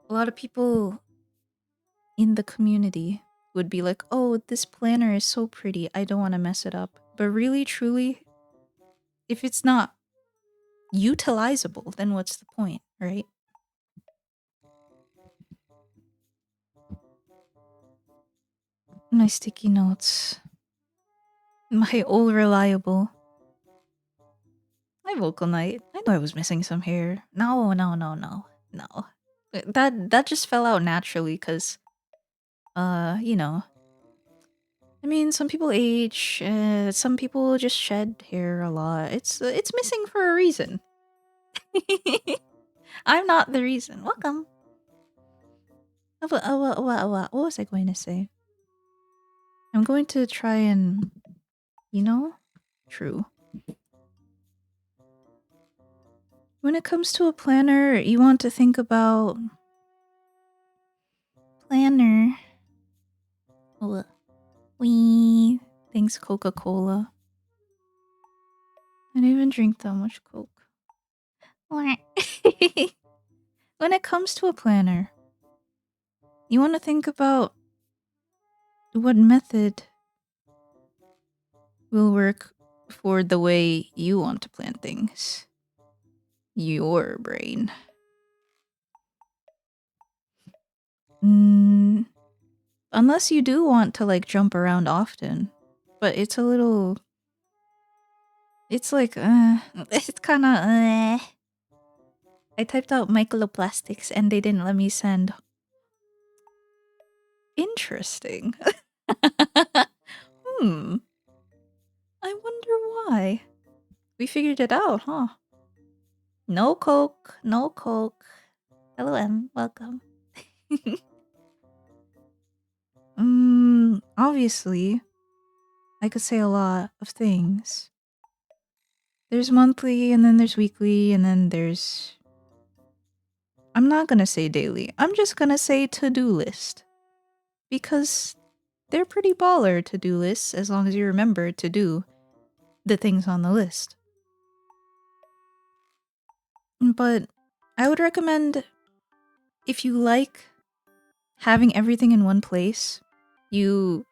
A lot of people in the community would be like, oh, this planner is so pretty, I don't want to mess it up. But really, truly, if it's not utilizable, then what's the point, right? My sticky notes. My all reliable. My vocal night. I knew I was missing some hair. No. That just fell out naturally because, you know, I mean, some people age, some people just shed hair a lot. It's missing for a reason. I'm not the reason. Welcome. What was I going to say? I'm going to try and, true. When it comes to a planner, you want to think about planner. Wee. Thanks, Coca-Cola. I don't even drink that much Coke. When it comes to a planner, you want to think about what method will work for the way you want to plan things. Your brain. Unless you do want to like jump around often, but it's a little. It's like, it's kind of. I typed out microplastics and they didn't let me send. Interesting. I wonder why. We figured it out, huh? No Coke, no Coke. Hello, M. Welcome. Obviously, I could say a lot of things. There's monthly, and then there's weekly, and then there's... I'm not gonna say daily. I'm just gonna say to-do list. Because they're pretty baller to-do lists as long as you remember to do the things on the list. But I would recommend, if you like having everything in one place, you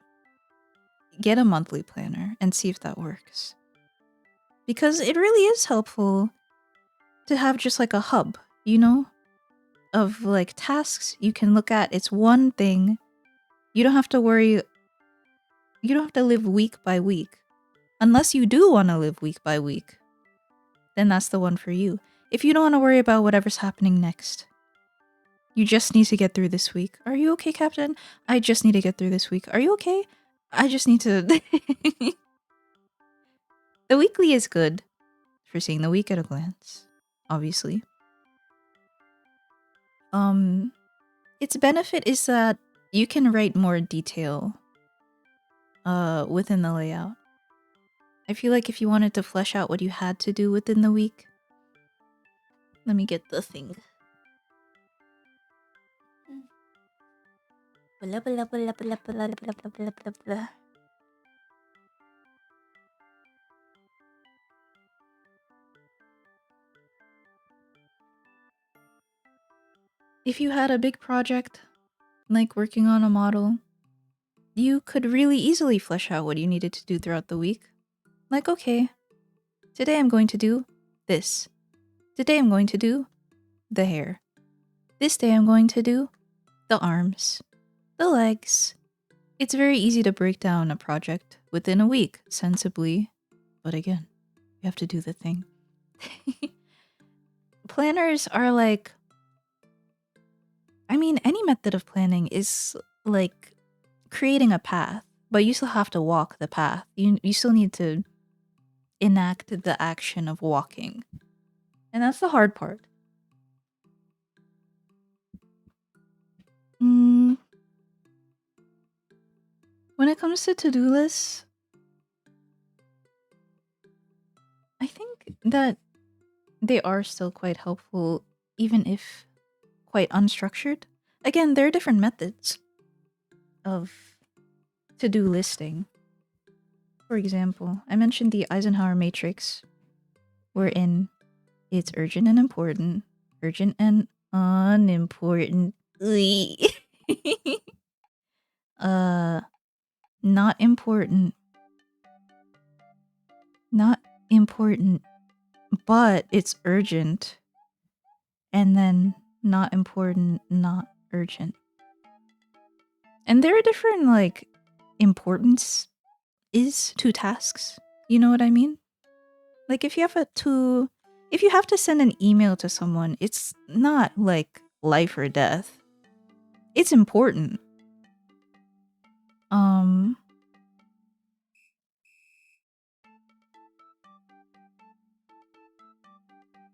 get a monthly planner and see if that works. Because it really is helpful to have just like a hub, of like tasks you can look at. It's one thing. You don't have to worry. You don't have to live week by week. Unless you do want to live week by week, then that's the one for you. If you don't want to worry about whatever's happening next, you just need to get through this week. Are you okay, Captain? I just need to get through this week. Are you okay? I just need to... The weekly is good for seeing the week at a glance, obviously. Its benefit is that you can write more detail within the layout. I feel like if you wanted to flesh out what you had to do within the week... Let me get the thing. If you had a big project, like working on a model, you could really easily flesh out what you needed to do throughout the week. Like, okay, today I'm going to do this. Today I'm going to do the hair. This day I'm going to do the arms, the legs. It's very easy to break down a project within a week, sensibly. But again, you have to do the thing. Planners are like... I mean, any method of planning is like creating a path, but you still have to walk the path. You still need to enact the action of walking. And that's the hard part. When it comes to to-do lists, I think that they are still quite helpful, even if quite unstructured. Again, there are different methods of to-do listing. For example, I mentioned the Eisenhower matrix, wherein it's urgent and important, urgent and unimportant. Not important. Not important, but it's urgent. And then not important, not urgent. And there are different, like, importance is to tasks. You know what I mean? Like, if you have to send an email to someone, it's not like life or death. It's important.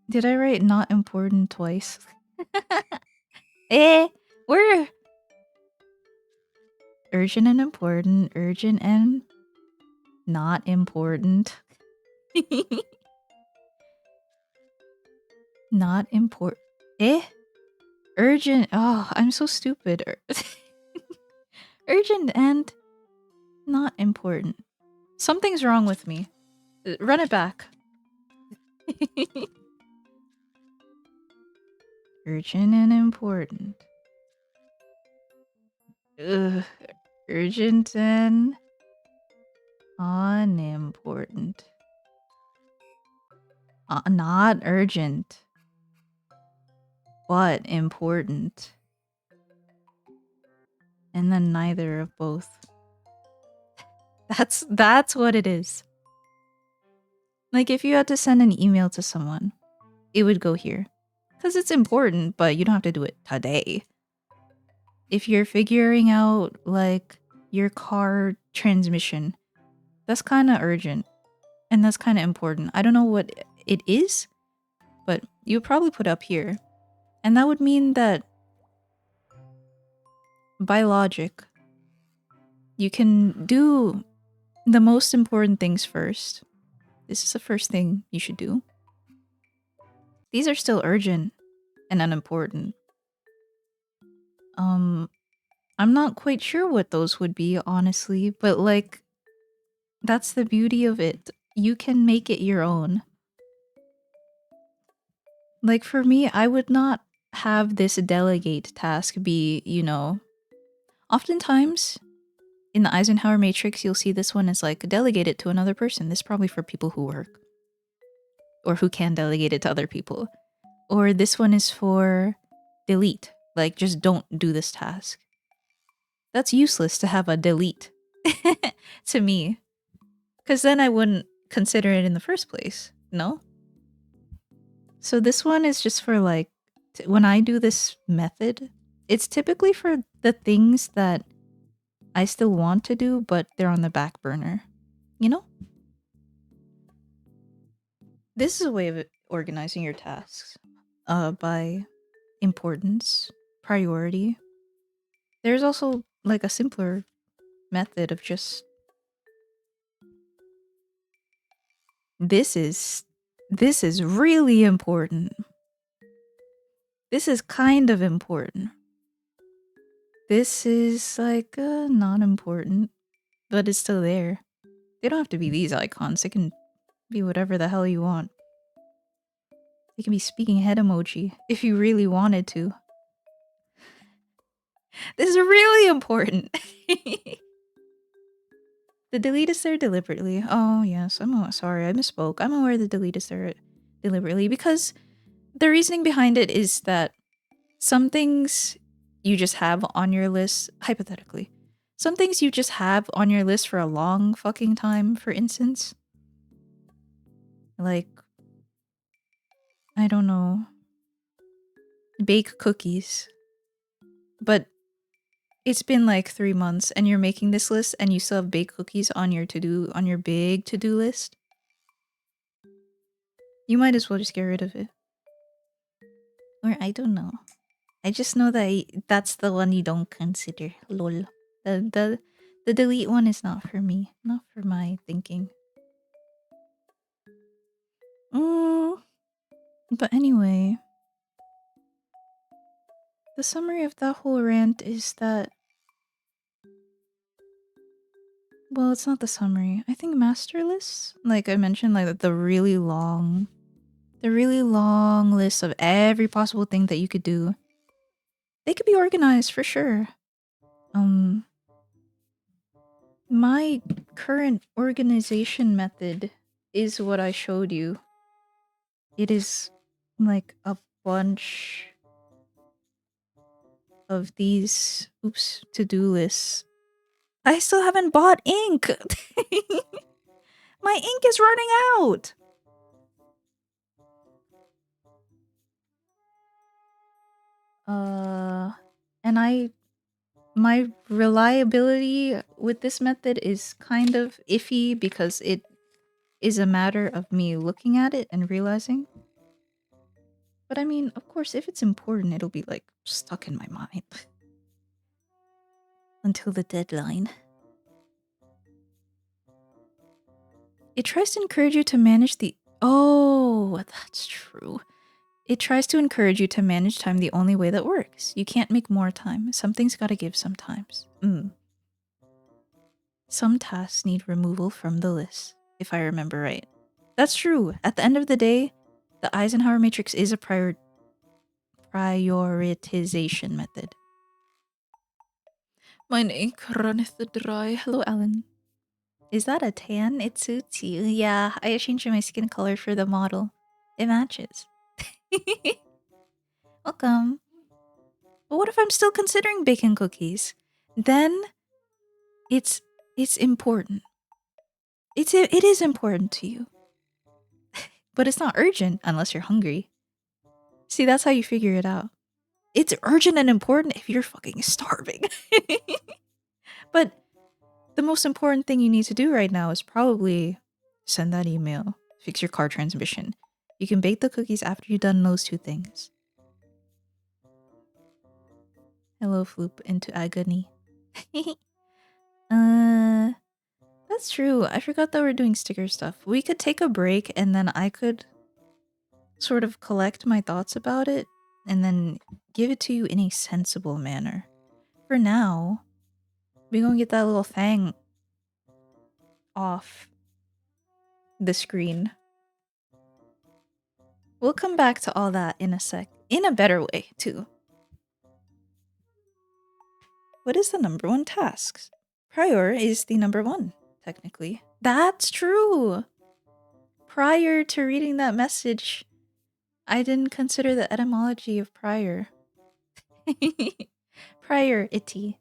Did I write not important twice? Eh, we're urgent and important, urgent and not important. Not important. Eh? Urgent. Oh, I'm so stupid. Urgent and not important. Something's wrong with me. Run it back. Urgent and important. Ugh. Urgent and unimportant. Not urgent, but important. And then neither of both. That's what it is. Like if you had to send an email to someone, it would go here. Because it's important, but you don't have to do it today. If you're figuring out like your car transmission, that's kind of urgent and that's kind of important. I don't know what it is, but you would probably put up here. And that would mean that by logic, you can do the most important things first. This is the first thing you should do. These are still urgent and unimportant. I'm not quite sure what those would be, honestly, but like, that's the beauty of it. You can make it your own. Like for me, I would not have this delegate task be, oftentimes in the Eisenhower matrix, you'll see this one is like delegate it to another person. This is probably for people who work or who can delegate it to other people. Or this one is for delete, like just don't do this task. That's useless to have a delete to me, because then I wouldn't consider it in the first place. No? So this one is just for like, when I do this method, it's typically for the things that I still want to do, but they're on the back burner. You know? This is a way of organizing your tasks by importance, priority. There's also like a simpler method of just this is really important. This is kind of important. This is like not important, but it's still there. They don't have to be these icons. It can be whatever the hell you want. It can be speaking head emoji if you really wanted to. This is really important. The delete is there deliberately. Oh, yes. I'm sorry. I misspoke. I'm aware the delete is there deliberately because the reasoning behind it is that some things you just have on your list, hypothetically, some things you just have on your list for a long fucking time, for instance. Like, I don't know, bake cookies. But it's been like 3 months and you're making this list and you still have baked cookies on your big to-do list. You might as well just get rid of it. Or I don't know. I just know that that's the one you don't consider. Lol. The delete one is not for me. Not for my thinking. But anyway, the summary of that whole rant is that, well, it's not the summary. I think master lists, like I mentioned, like the really long list of every possible thing that you could do, they could be organized for sure. My current organization method is what I showed you. It is like a bunch of these to-do lists. I still haven't bought ink. My ink is running out. And my reliability with this method is kind of iffy because it is a matter of me looking at it and realizing But I mean, of course, if it's important, it'll be like stuck in my mind until the deadline. It tries to encourage you to manage the. Oh, that's true. It tries to encourage you to manage time the only way that works. You can't make more time. Something's gotta give sometimes. Some tasks need removal from the list, if I remember right. That's true. At the end of the day, the Eisenhower matrix is a prioritization method. Mein ink runneth dry. Hello, Alan. Is that a tan? It suits you. Yeah, I changed my skin color for the model. It matches. Welcome. But what if I'm still considering bacon cookies? Then it's important. It is important to you. But it's not urgent unless you're hungry. See, that's how you figure it out. It's urgent and important if you're fucking starving. But the most important thing you need to do right now is probably send that email, fix your car transmission. You can bake the cookies after you've done those two things. Hello, Floop into agony. That's true. I forgot that we're doing sticker stuff. We could take a break and then I could sort of collect my thoughts about it and then give it to you in a sensible manner. For now, we're gonna get that little thing off the screen. We'll come back to all that in a sec. In a better way, too. What is the number one task? Prior is the number one, technically. That's true! Prior to reading that message, I didn't consider the etymology of prior. Priority.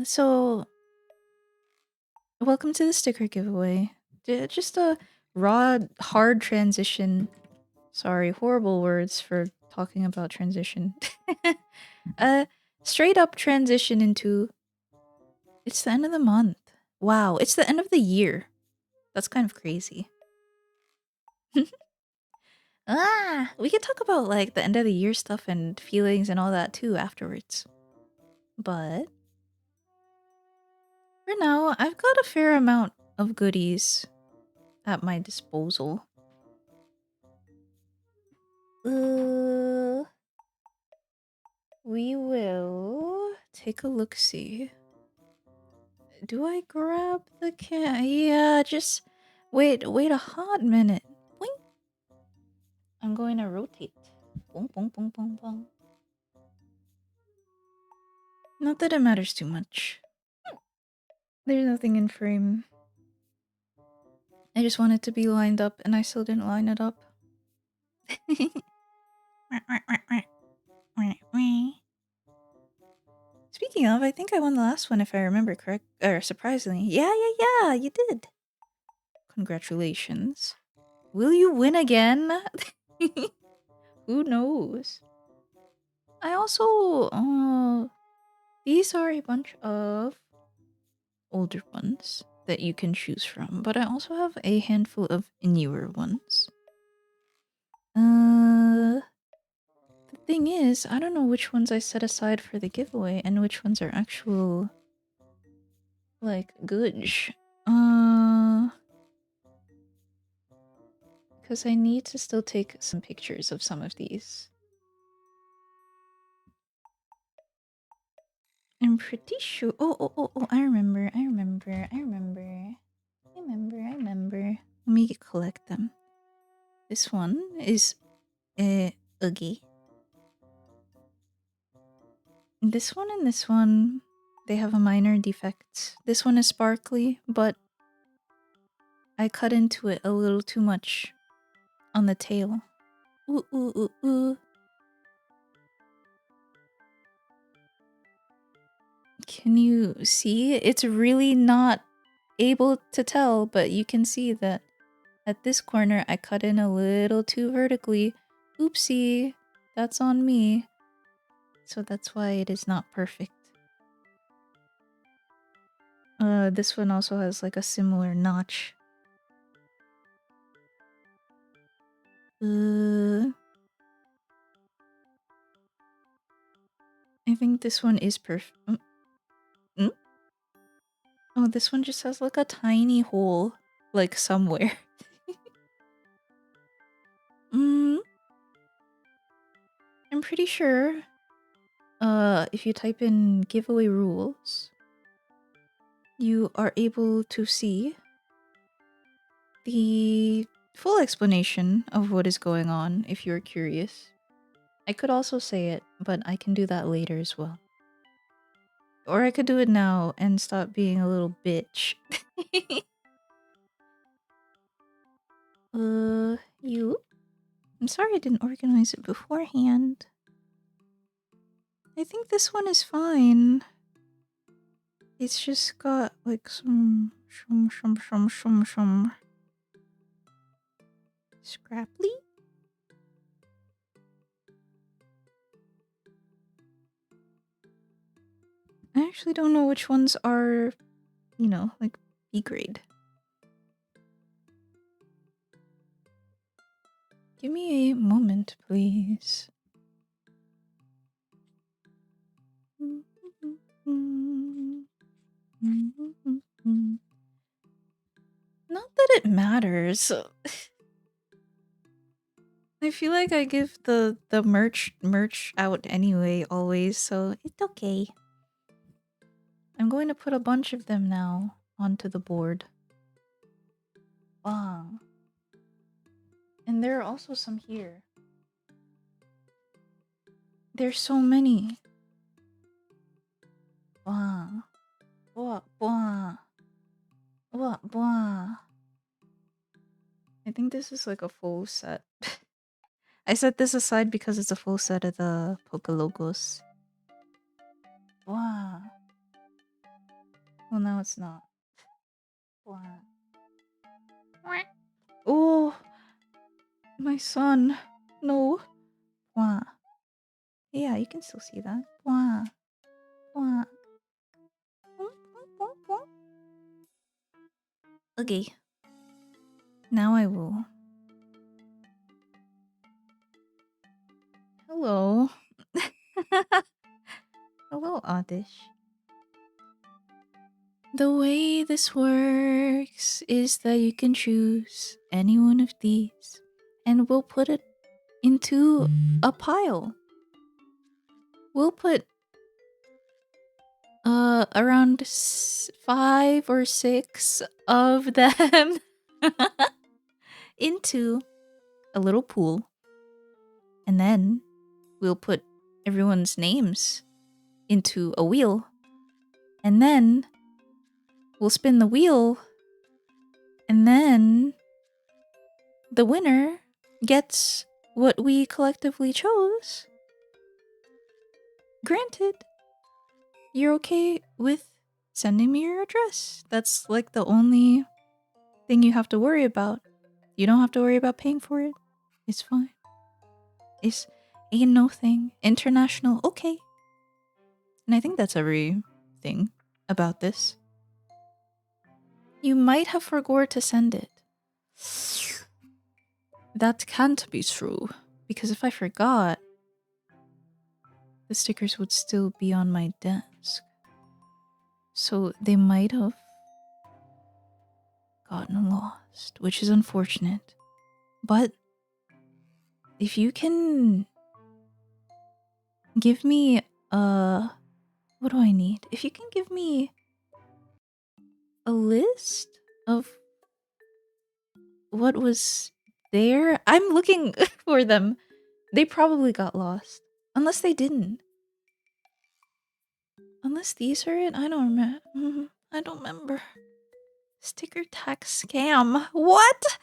So, welcome to the sticker giveaway. Just a raw, hard transition. Sorry, horrible words for talking about transition. Straight up transition into. It's the end of the month. Wow, it's the end of the year. That's kind of crazy. We could talk about like the end of the year stuff and feelings and all that too afterwards. But for now, I've got a fair amount of goodies at my disposal. We will take a look-see. Do I grab the can? Yeah, just wait a hot minute. Boing. I'm going to rotate. Boom, boom, boom, boom, boom. Not that it matters too much. There's nothing in frame. I just want it to be lined up, and I still didn't line it up. Speaking of, I think I won the last one if I remember correct. Or surprisingly. Yeah, you did. Congratulations. Will you win again? Who knows? I also these are a bunch of older ones that you can choose from, but I also have a handful of newer ones. The thing is, I don't know which ones I set aside for the giveaway and which ones are actual, like, goods. Because I need to still take some pictures of some of these. I'm pretty sure. Oh, I remember. Let me collect them. This one is Oogie. This one and this one, they have a minor defect. This one is sparkly, but I cut into it a little too much on the tail. Ooh. Can you see? It's really not able to tell, but you can see that at this corner I cut in a little too vertically. Oopsie, that's on me. So that's why it is not perfect. This one also has like a similar notch. I think this one is perfect. Oh, this one just has like a tiny hole, like somewhere. mm, I'm pretty sure. If you type in giveaway rules, you are able to see the full explanation of what is going on if you're curious. I could also say it, but I can do that later as well. Or I could do it now and stop being a little bitch. You? I'm sorry I didn't organize it beforehand. I think this one is fine. It's just got like some scrapply. I actually don't know which ones are, like B grade. Give me a moment, please. Not that it matters. I feel like I give the merch out anyway always, so it's okay. I'm going to put a bunch of them now onto the board. Wow. And there are also some here. There's so many. Wow. Blah, blah. Blah, blah. I think this is like a full set. I set this aside because it's a full set of the Pokelogos. Wow. Well, now it's not. Wow. Oh, my son. No. Wow. Yeah, you can still see that. Wow. Wow. Okay. Now I will. Hello. Hello, Oddish. The way this works is that you can choose any one of these and we'll put it into a pile. We'll put around 5 or 6 of them into a little pool. And then we'll put everyone's names into a wheel. And then we'll spin the wheel. And then the winner gets what we collectively chose. Granted, you're okay with sending me your address. That's like the only thing you have to worry about. You don't have to worry about paying for it. It's fine. It's ain't no thing. International, okay. And I think that's everything about this. You might have forgot to send it. That can't be true. Because if I forgot, the stickers would still be on my desk. So they might have gotten lost, which is unfortunate. But if you can give me what do I need? If you can give me a list of what was there, I'm looking for them. They probably got lost. Unless they didn't. Unless these are it, I don't remember. I don't remember. Sticker tax scam. What?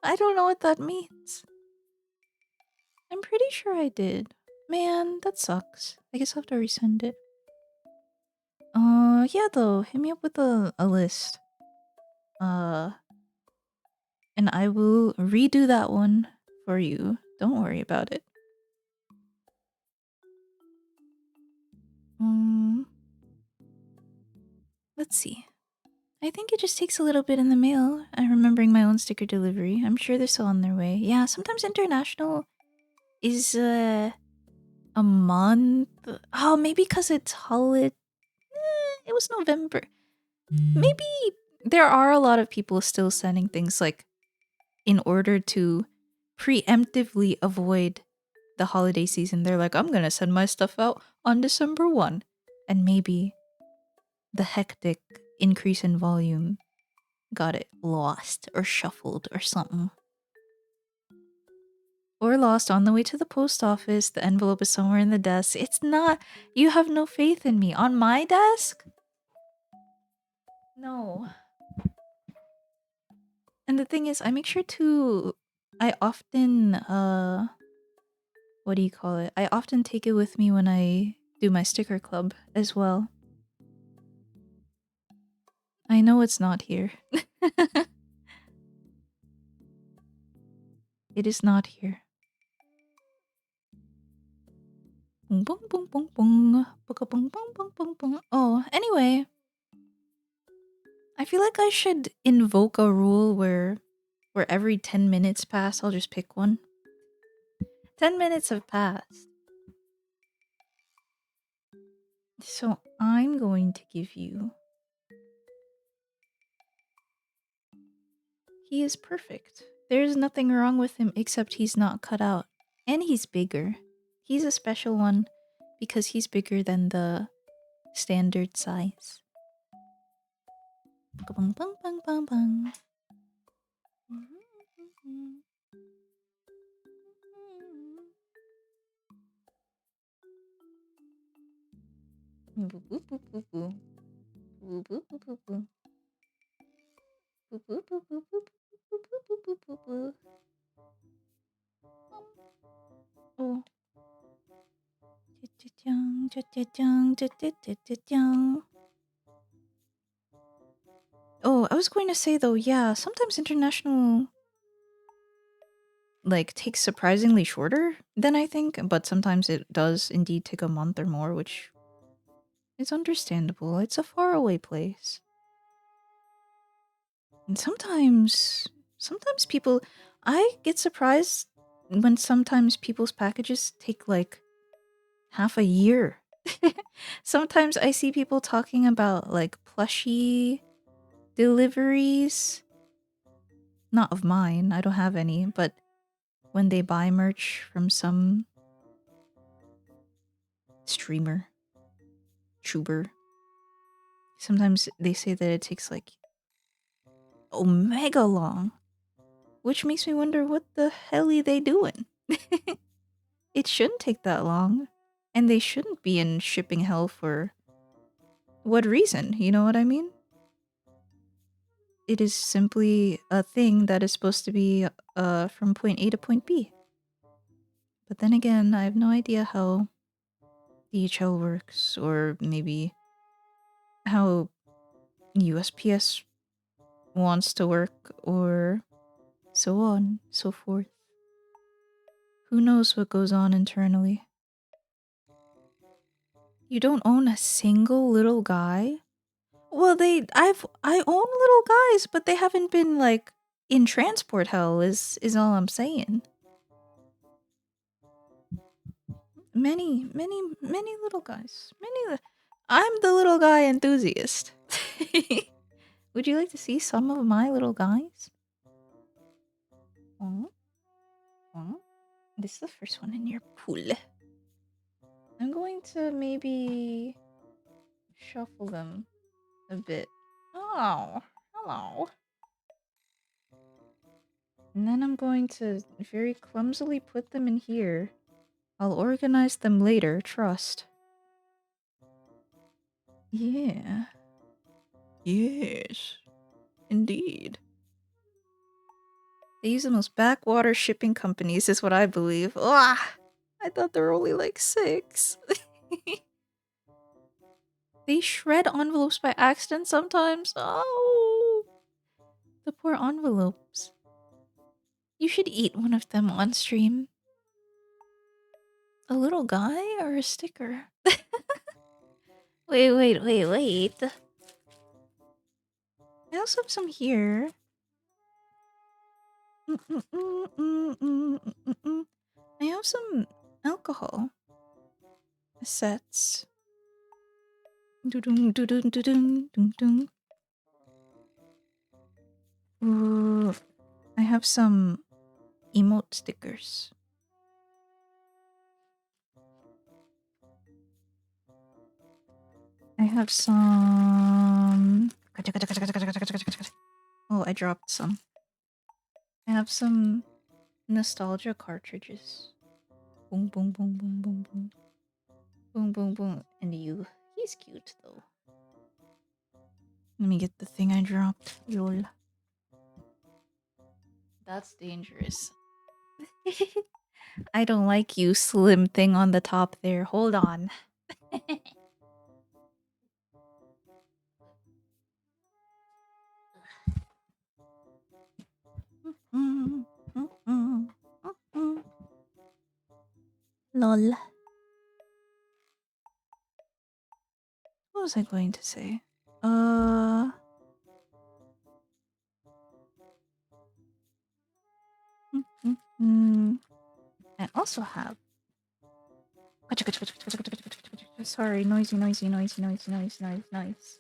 I don't know what that means. I'm pretty sure I did. Man, that sucks. I guess I'll have to resend it. Yeah though, hit me up with a list. And I will redo that one for you. Don't worry about it. Let's see. I think it just takes a little bit in the mail. I'm remembering my own sticker delivery. I'm sure they're still on their way. Yeah, sometimes international is a month. Oh, maybe because it's holiday. It was November. Maybe there are a lot of people still sending things like in order to preemptively avoid the holiday season. They're like, I'm gonna send my stuff out on December 1. And maybe the hectic increase in volume got it lost or shuffled or something. Or lost on the way to the post office. The envelope is somewhere in the desk. It's not. You have no faith in me. On my desk? No. And the thing is, I make sure to. I often, what do you call it? I often take it with me when I do my sticker club as well. I know it's not here. It is not here. Boom, boom, boom, boom, boom. Boom, boom, boom, boom, boom, boom. Oh, anyway. I feel like I should invoke a rule where every 10 minutes pass, I'll just pick one. 10 minutes have passed. So I'm going to give you... He is perfect. There's nothing wrong with him except he's not cut out. And he's bigger. He's a special one because he's bigger than the standard size. Bang, bang, bang, bang, bang. Boo, boo, boo, boo, boo. Boo, boo, boo, boo, boo. Boo, boo, boo, boo, boo, boo, boo, boo, boo, boo. Oh. Oh, I was going to say though, yeah, sometimes international like takes surprisingly shorter than I think, but sometimes it does indeed take a month or more, which is understandable. It's a faraway place. And sometimes people I get surprised when sometimes people's packages take like half a year. Sometimes I see people talking about like plushie deliveries. Not of mine, I don't have any, but when they buy merch from some streamer, tuber, sometimes they say that it takes like omega long, which makes me wonder what the hell are they doing? It shouldn't take that long, and they shouldn't be in shipping hell for what reason, you know what I mean? It is simply a thing that is supposed to be from point A to point B. But then again, I have no idea how DHL works, or maybe how USPS wants to work, or so on, so forth. Who knows what goes on internally? You don't own a single little guy? Well, I own little guys, but they haven't been like in transport hell is all I'm saying. Many little guys. I'm the little guy enthusiast. Would you like to see some of my little guys? Oh, oh. This is the first one in your pool. I'm going to maybe shuffle them a bit. Oh, hello. And then I'm going to very clumsily put them in here. I'll organize them later, trust. Yeah. Yes. Indeed. They use the most backwater shipping companies, is what I believe. Ah, I thought there were only like 6. They shred envelopes by accident sometimes. Oh, the poor envelopes. You should eat one of them on stream. A little guy or a sticker? Wait. I also have some here. I have some alcohol sets. Doo-dum, doo-dum, doo-dum, doo-dum. Ooh, I have some emote stickers. I have some. Oh, I dropped some. I have some nostalgia cartridges. Boom, boom, boom, boom, boom, boom. Boom, boom, boom. And you. He's cute, though. Let me get the thing I dropped. Lol. That's dangerous. I don't like you, slim thing on the top there. Hold on. Lol. What was I going to say? I also have. Sorry, noisy, noisy, noisy, noisy, noise, noise, noise.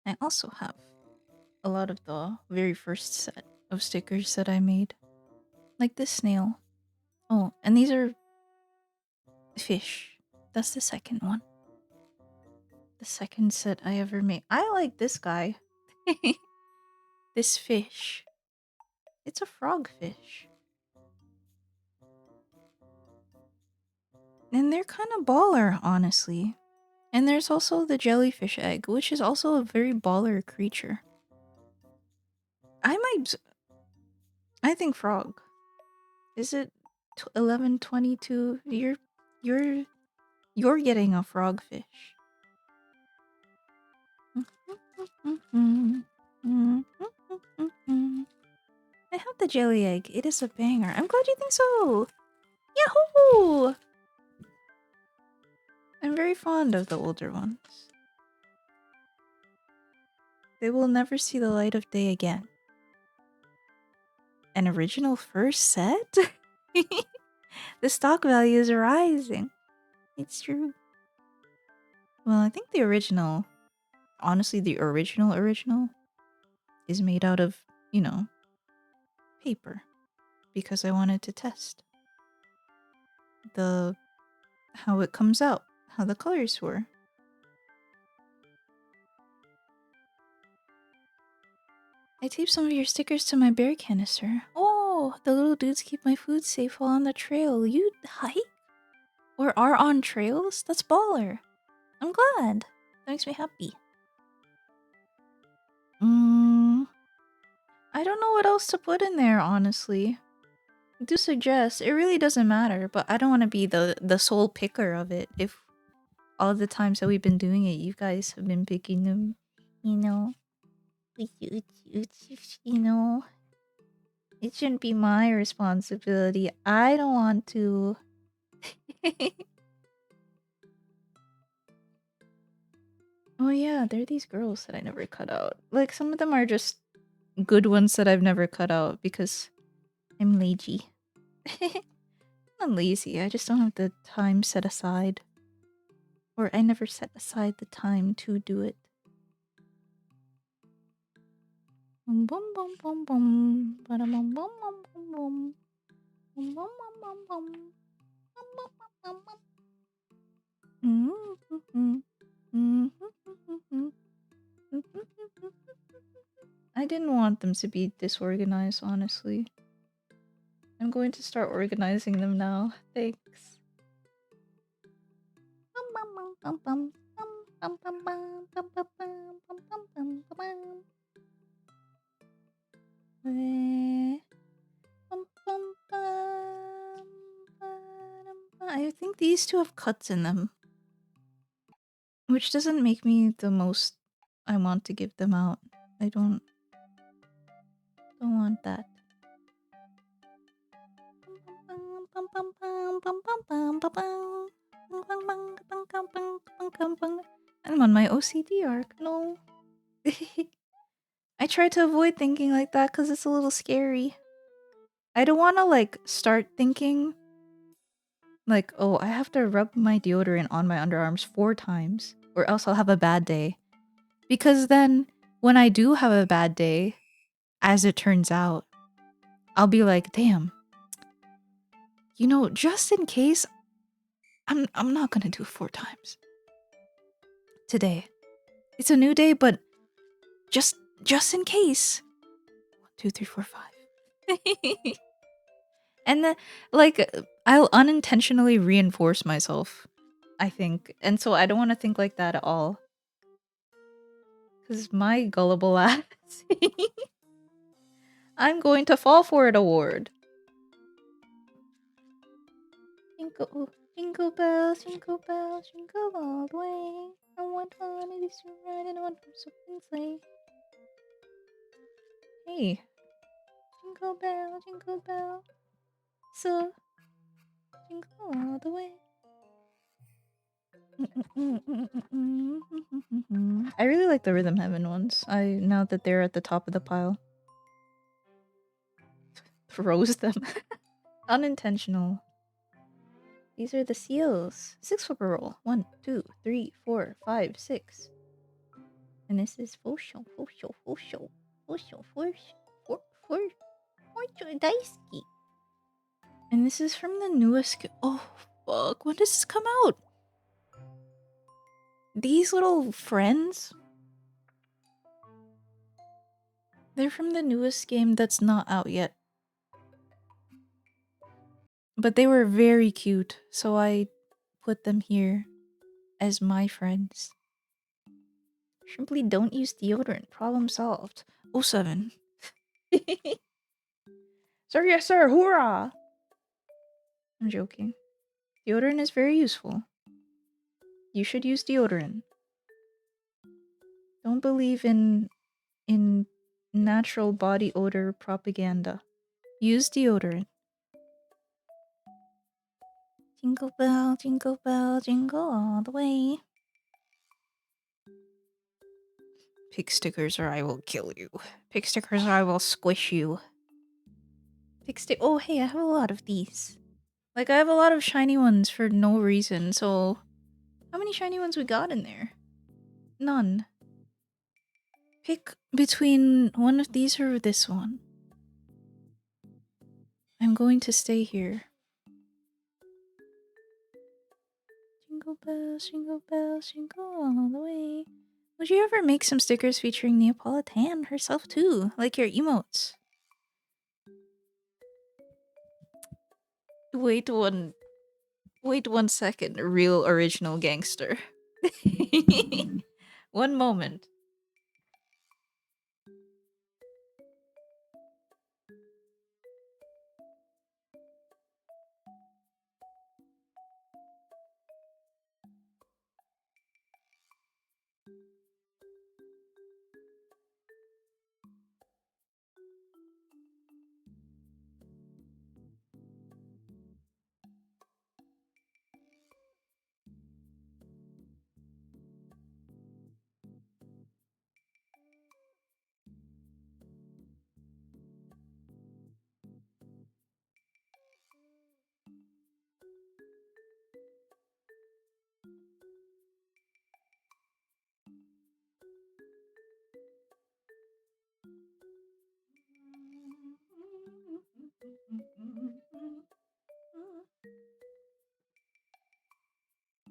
I also have a lot of the very first set of stickers that I made. Like this snail. Oh, and these are fish. That's the second one. The second set I ever made. I like this guy. This fish. It's a frogfish. And they're kind of baller, honestly. And there's also the jellyfish egg, which is also a very baller creature. I might. I think frog. Is it 11:22? You're getting a frogfish. I have the jelly egg. It is a banger. I'm glad you think so. Yahoo! I'm very fond of the older ones. They will never see the light of day again. An original first set? The stock value is rising. It's true. Well, I think the original, honestly, the original is made out of, paper. Because I wanted to test how it comes out, how the colors were. I taped some of your stickers to my bear canister. Oh, the little dudes keep my food safe while on the trail. You hike? Or are on trails? That's baller. I'm glad. That makes me happy. I don't know what else to put in there, honestly. Do suggest. It really doesn't matter, but I don't want to be the sole picker of it. If all the times that we've been doing it, you guys have been picking them, you know. You know, it shouldn't be my responsibility. I don't want to. Oh yeah, there are these girls that I never cut out. Like some of them are just good ones that I've never cut out because I'm lazy. I'm lazy. I just don't have the time set aside. Or I never set aside the time to do it. Bum bum bum bum bum. Bada bum bum bum bum bum. Bum bum bum bum bum. Bum bum bum bum bum. I didn't want them to be disorganized, honestly. I'm going to start organizing them now. Thanks. I think these two have cuts in them. Which doesn't make me the most I want to give them out. I don't want that. I'm on my OCD arc. No. I try to avoid thinking like that because it's a little scary. I don't want to like start thinking like, oh, I have to rub my deodorant on my underarms 4 times or else I'll have a bad day. Because then when I do have a bad day, as it turns out, I'll be like, damn, just in case, I'm not gonna do it 4 times today. It's a new day, but just in case. 1, 2, 3, 4, 5. And then like I'll unintentionally reinforce myself, I think. And so I don't want to think like that at all. Cause my gullible ass. I'm going to fall for it award. Jingle, jingle bells, jingle all the way. I want fun, it is to ride in a one-horse open sleigh. Hey, jingle bell, so jingle all the way. I really like the Rhythm Heaven ones. Now that they're at the top of the pile. Throws them. Unintentional. These are the seals. 6 flipper roll. 1, 2, 3, 4, 5, 6. And this is for show. Daisuke. And this is from the newest. Oh, fuck. When does this come out? These little friends. They're from the newest game that's not out yet. But they were very cute, so I put them here as my friends. Simply don't use deodorant. Problem solved. Oh 07. Sir, yes, sir. Hoorah! I'm joking. Deodorant is very useful. You should use deodorant. Don't believe in natural body odor propaganda. Use deodorant. Jingle bell, jingle all the way. Pig stickers or I will kill you. Pig stickers or I will squish you. Oh, hey, I have a lot of these. Like, I have a lot of shiny ones for no reason, so... How many shiny ones we got in there? None. Pick between one of these or this one. I'm going to stay here. Jingle bells, jingle all the way. Would you ever make some stickers featuring Neapolitanne herself too? Like your emotes? Wait one second, real original gangster. One moment.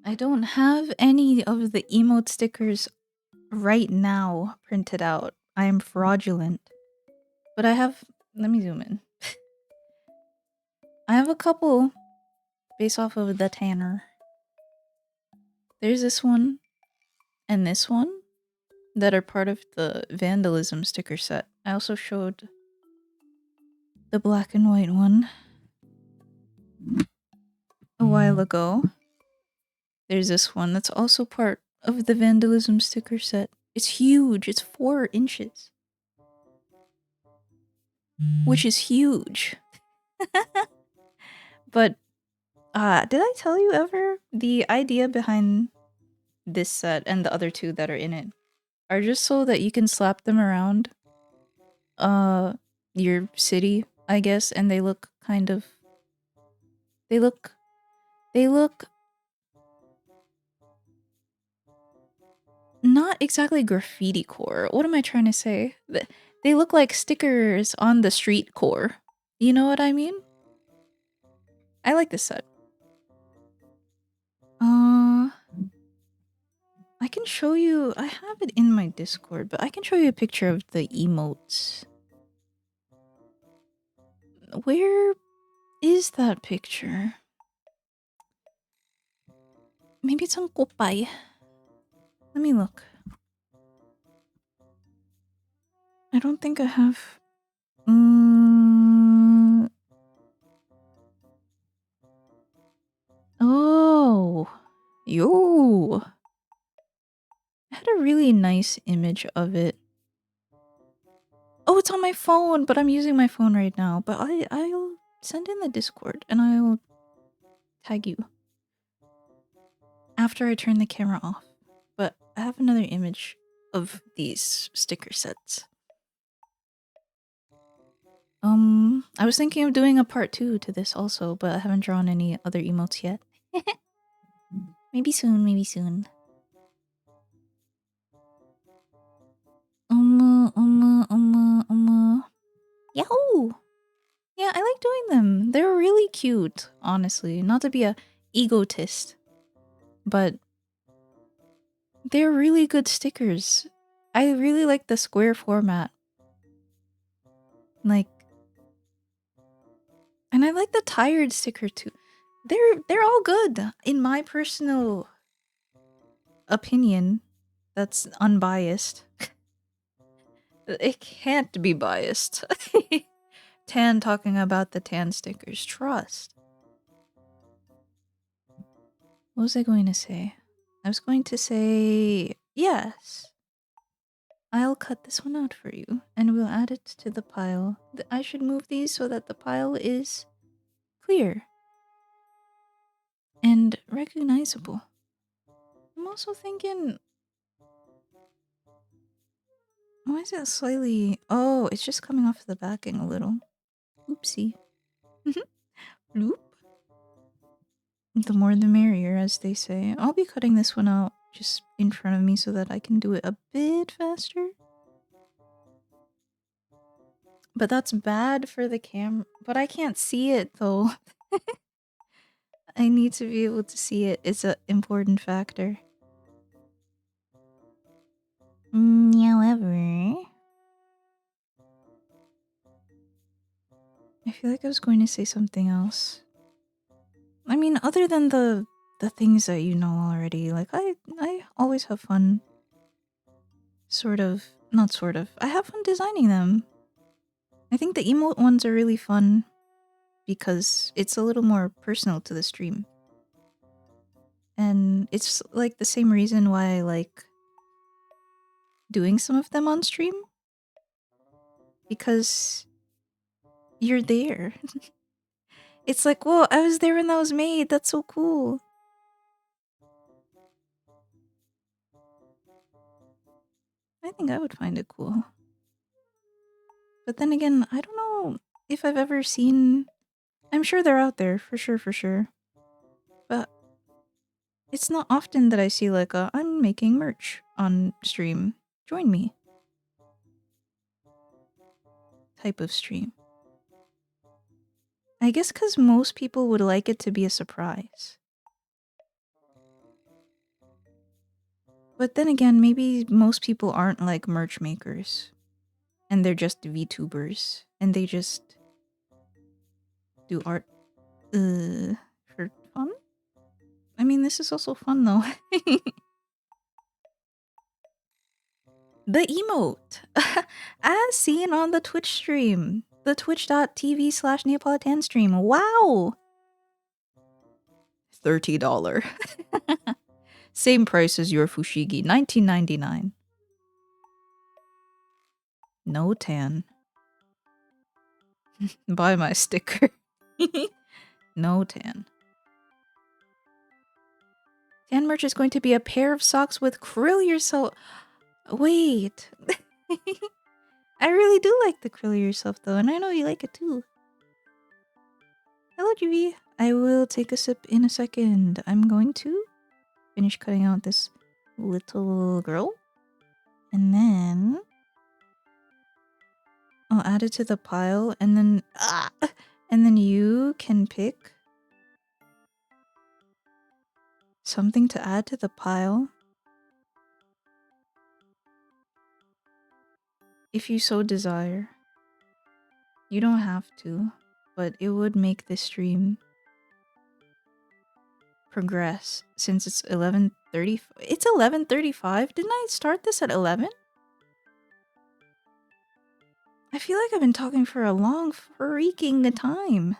I don't have any of the emote stickers right now printed out. I am fraudulent. But I have... Let me zoom in. I have a couple based off of the Tanner. There's this one and this one that are part of the Vandalism sticker set. I also showed the black and white one a while ago. There's this one that's also part of the Vandalism sticker set. It's huge. It's 4 inches. Which is huge. But, did I tell you ever the idea behind this set and the other 2 that are in it are just so that you can slap them around uh your city, I guess, and they look kind of they look they look not exactly graffiti core. What am I trying to say? They look like stickers on the street core. You know what I mean? I like this set. I can show you. I have it in my Discord, but I can show you a picture of the emotes. Where is that picture? Maybe it's on Koppai. Let me look. I don't think I have. Oh, yo! I had a really nice image of it. Oh, it's on my phone, but I'm using my phone right now. But I'll send in the Discord and I'll tag you after I turn the camera off. But I have another image of these sticker sets. I was thinking of doing a part 2 to this also, but I haven't drawn any other emotes yet. Maybe soon, maybe soon. Yahoo! Yeah, I like doing them. They're really cute, honestly. Not to be a egotist, but they're really good stickers. I really like the square format. Like, and I like the tired sticker too. They're all good in my personal opinion. That's unbiased. It can't be biased. Tan talking about the tan stickers. Trust. What was I going to say? I was going to say yes. I'll cut this one out for you, and we'll add it to the pile. I should move these so that the pile is clear and recognizable. I'm also thinking, why is it slightly... Oh, it's just coming off the backing a little. Oopsie. Bloop. The more the merrier, as they say. I'll be cutting this one out just in front of me so that I can do it a bit faster. But that's bad for the camera. But I can't see it, though. I need to be able to see it. It's an important factor. However... I feel like I was going to say something else. I mean, other than the things that you know already, like, I always have fun. Sort of. Not sort of. I have fun designing them. I think the emote ones are really fun because it's a little more personal to the stream. And it's like the same reason why I like doing some of them on stream. Because you're there. It's like, whoa, I was there when that was made. That's so cool. I think I would find it cool. But then again, I don't know if I've ever seen... I'm sure they're out there, for sure, for sure. But it's not often that I see like a, I'm making merch on stream. Join me. Type of stream. I guess because most people would like it to be a surprise. But then again, maybe most people aren't like merch makers. And they're just VTubers. And they just do art for fun? I mean, this is also fun though. The emote! As seen on the Twitch stream. The twitch.tv/neapolitanne stream. Wow! $30. Same price as your Fushigi, $19.99. No tan. Buy my sticker. No tan. Tan merch is going to be a pair of socks with Krill Yourself. Wait. I really do like the curlier stuff though, and I know you like it too. Hello, Juvi. I will take a sip in a second. I'm going to finish cutting out this little girl, and then I'll add it to the pile, and then you can pick something to add to the pile if you so desire. You don't have to, but it would make this stream progress since it's 11:30. It's 11:35. Didn't I start this at 11? I feel like I've been talking for a long freaking time.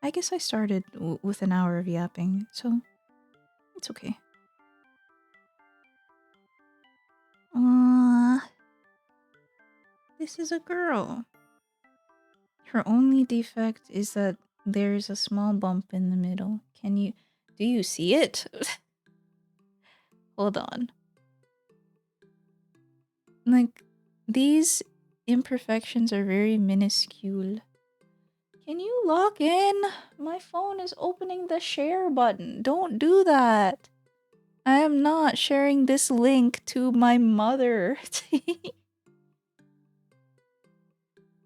I guess I started with an hour of yapping, so it's okay. This is a girl. Her only defect is that there's a small bump in the middle. Do you see it? Hold on. Like, these imperfections are very minuscule. Can you log in? My phone is opening the share button. Don't do that. I am not sharing this link to my mother.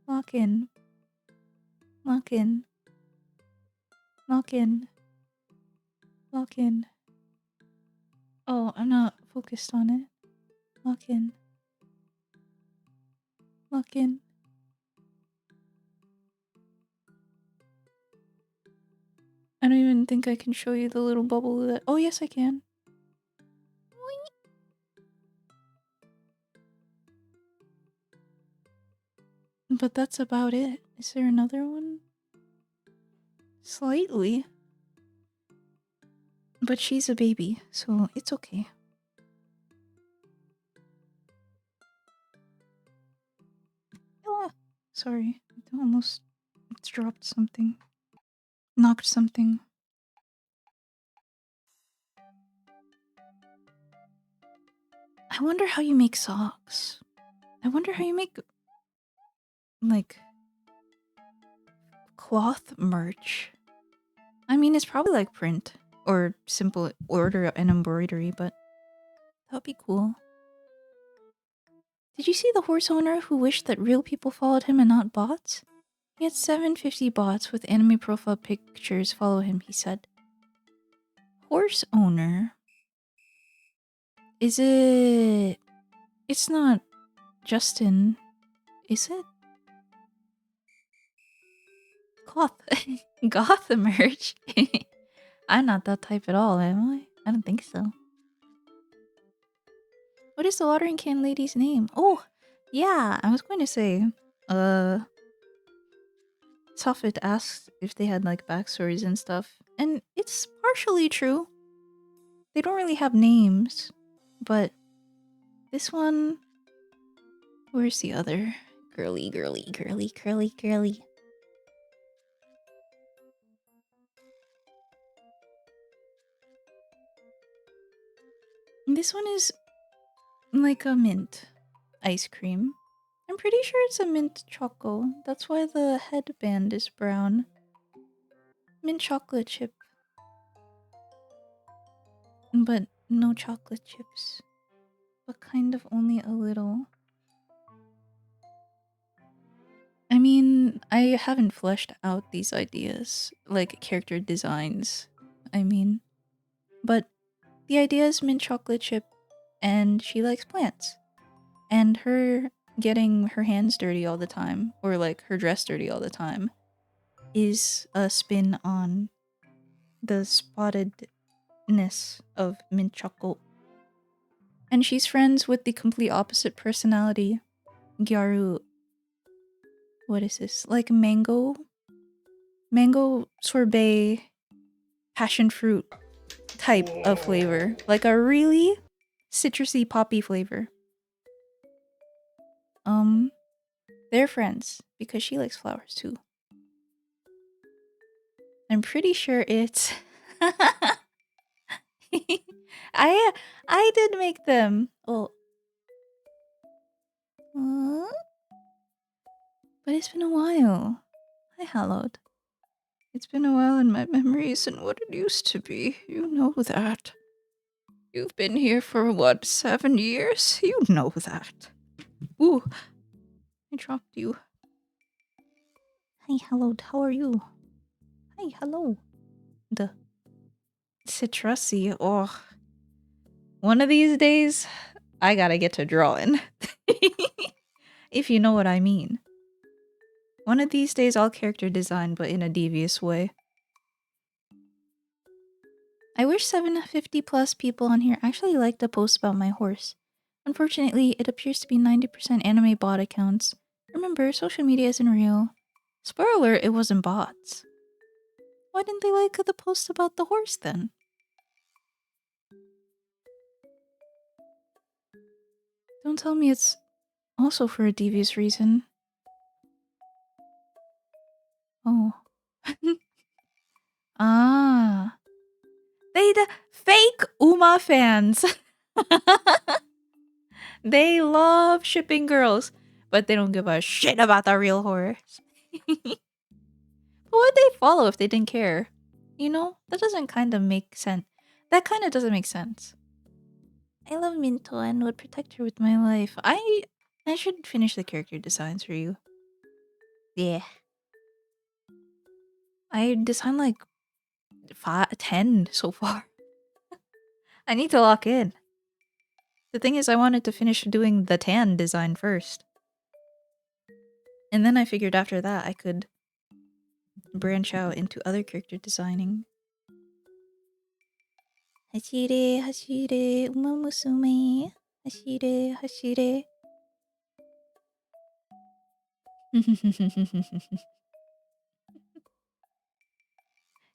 Log in. Log in. Log in. Log in. Oh, I'm not focused on it. Log in. Log in. I don't even think I can show you the little bubble that. Oh, yes, I can. But that's about it. Is there another one? Slightly. But she's a baby, so it's okay. Ah, sorry. I almost dropped something. Knocked something. I wonder how you make socks. I wonder how you make, like, cloth merch. I mean, it's probably like print or simple order and embroidery, but that'd be cool. Did you see the horse owner who wished that real people followed him and not bots? He had 750 bots with anime profile pictures follow him, he said. Horse owner? Is it... It's not Justin, is it? Cloth. Goth merch? I'm not that type at all, am I? I don't think so. What is the watering can lady's name? Oh, yeah, I was going to say, Sofit asked if they had like backstories and stuff, and it's partially true. They don't really have names, but this one... Where's the other? Girly, girly, girly, curly, girly. This one is like a mint ice cream. I'm pretty sure it's a mint choco. That's why the headband is brown. Mint chocolate chip. But no chocolate chips. But kind of only a little. I mean, I haven't fleshed out these ideas, like character designs, I mean. But the idea is mint chocolate chip, and she likes plants. And her getting her hands dirty all the time, or like her dress dirty all the time, is a spin on the spottedness of mint chocolate. And she's friends with the complete opposite personality, Gyaru. What is this? Like mango sorbet passion fruit type of flavor. Like a really citrusy poppy flavor. They're friends because she likes flowers too. I'm pretty sure it's I did make them. Well, Uh, but it's been a while. Hi, Hallowed. It's been a while and my memory isn't what it used to be. You know that. You've been here for what, 7 years? You know that. Ooh, I dropped you. Hi, Hallowed. How are you? Hi, hello. The citrusy. Oh, one of these days, I gotta get to drawing. If you know what I mean. One of these days, I'll character design, but in a devious way. I wish 750 plus people on here actually liked the post about my horse. Unfortunately, it appears to be 90% anime bot accounts. Remember, social media isn't real. Spoiler, it wasn't bots. Why didn't they like the post about the horse then? Don't tell me it's also for a devious reason. Oh. Ah. They the fake Uma fans. They love shipping girls, but they don't give a shit about the real horse. Who would they follow if they didn't care? You know, that doesn't kind of make sense. That kind of doesn't make sense. I love Minto and would protect her with my life. I should finish the character designs for you. Yeah. I designed like 10 so far. I need to lock in. The thing is, I wanted to finish doing the tan design first. And then I figured after that I could branch out into other character designing. Hashire, hashire, umamusume. Hashire, hashire.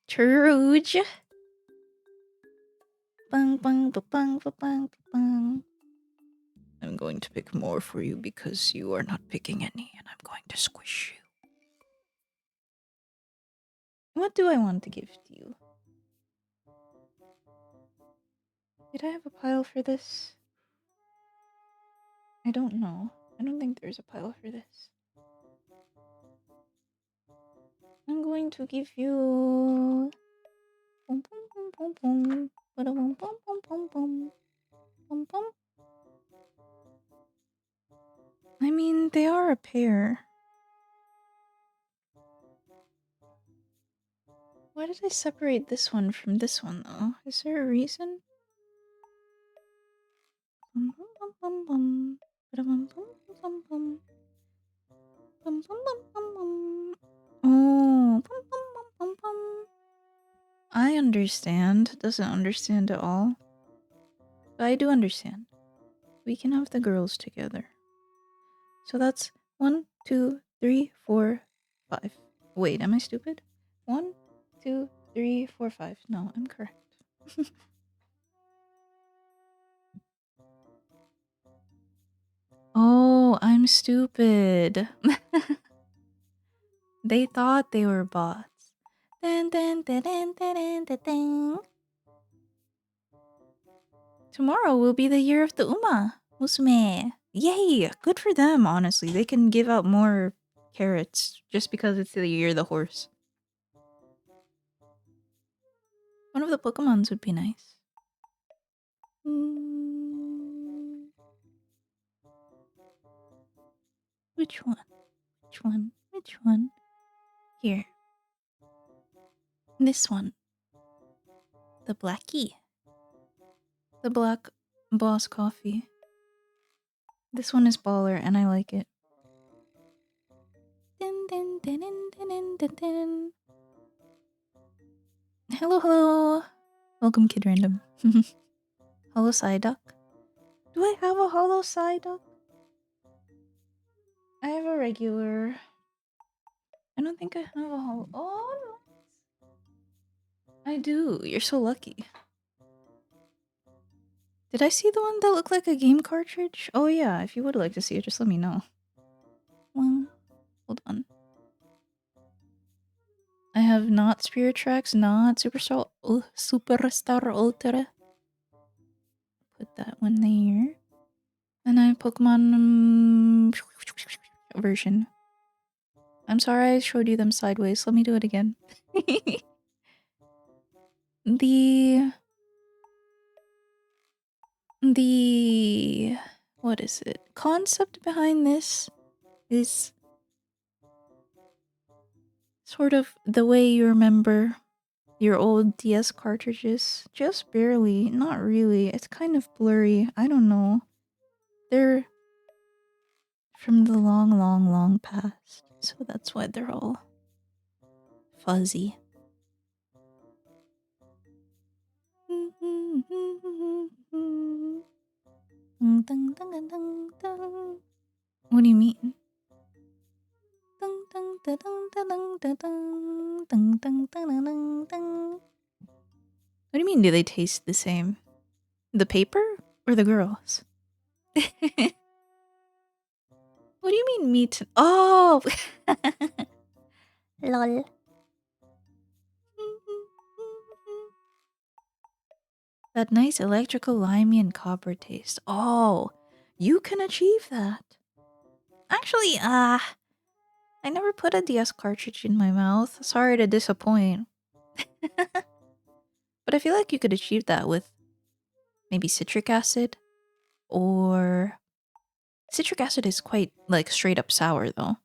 Truge. Bang, bang, ba, bang, ba, bang, ba, bang. I'm going to pick more for you because you are not picking any, and I'm going to squish you. What do I want to give to you? Did I have a pile for this? I don't know. I don't think there's a pile for this. I'm going to give you... Boom, boom, boom, boom, boom. Ba-da-boom, boom, boom, boom, boom. Boom, boom. I mean, they are a pair. Why did I separate this one from this one, though? Is there a reason? Bum, bum, bum, bum, bum. Ba-da-bum, bum, bum, bum. Bum, bum, bum, bum, bum. Oh, bum, bum, bum, bum, bum. I understand. Doesn't understand at all. But I do understand. We can have the girls together. So that's 1, 2, 3, 4, 5. Wait, am I stupid? 1, 2, 3, 4, 5. No, I'm correct. Oh, I'm stupid. They thought they were bots. Dun, dun, dun, dun, dun, dun, dun, dun. Tomorrow will be the year of the Uma Musume. Yay! Good for them, honestly. They can give out more carrots just because it's the year of the horse. One of the Pokemons would be nice. Which one? Which one? Which one? Here. This one. The Blackie. The Black Boss Coffee. This one is baller and I like it. Din, din, din, din, din, din, din. Hello, hello. Welcome, Kid Random. Hollow Psyduck. Do I have a Hollow Psyduck? I have a regular. I don't think I have a Hollow. Oh, no. I do. You're so lucky. Did I see the one that looked like a game cartridge? Oh yeah, if you would like to see it, just let me know. Well, hold on. I have not Spirit Tracks, not Superstar Ultra. Put that one there. And I Pokemon version. I'm sorry I showed you them sideways. Let me do it again. the the what is it? Concept behind this is sort of the way you remember your old DS cartridges. Just barely, not really. It's kind of blurry. I don't know. They're from the long, long, long past. So that's why they're all fuzzy. What do you mean? What do you mean, do they taste the same? The paper or the girls? What do you mean meat? Oh! Lol. That nice electrical limey and copper taste. Oh, you can achieve that. Actually, I never put a DS cartridge in my mouth. Sorry to disappoint. But I feel like you could achieve that with maybe citric acid, or citric acid is quite like straight up sour though.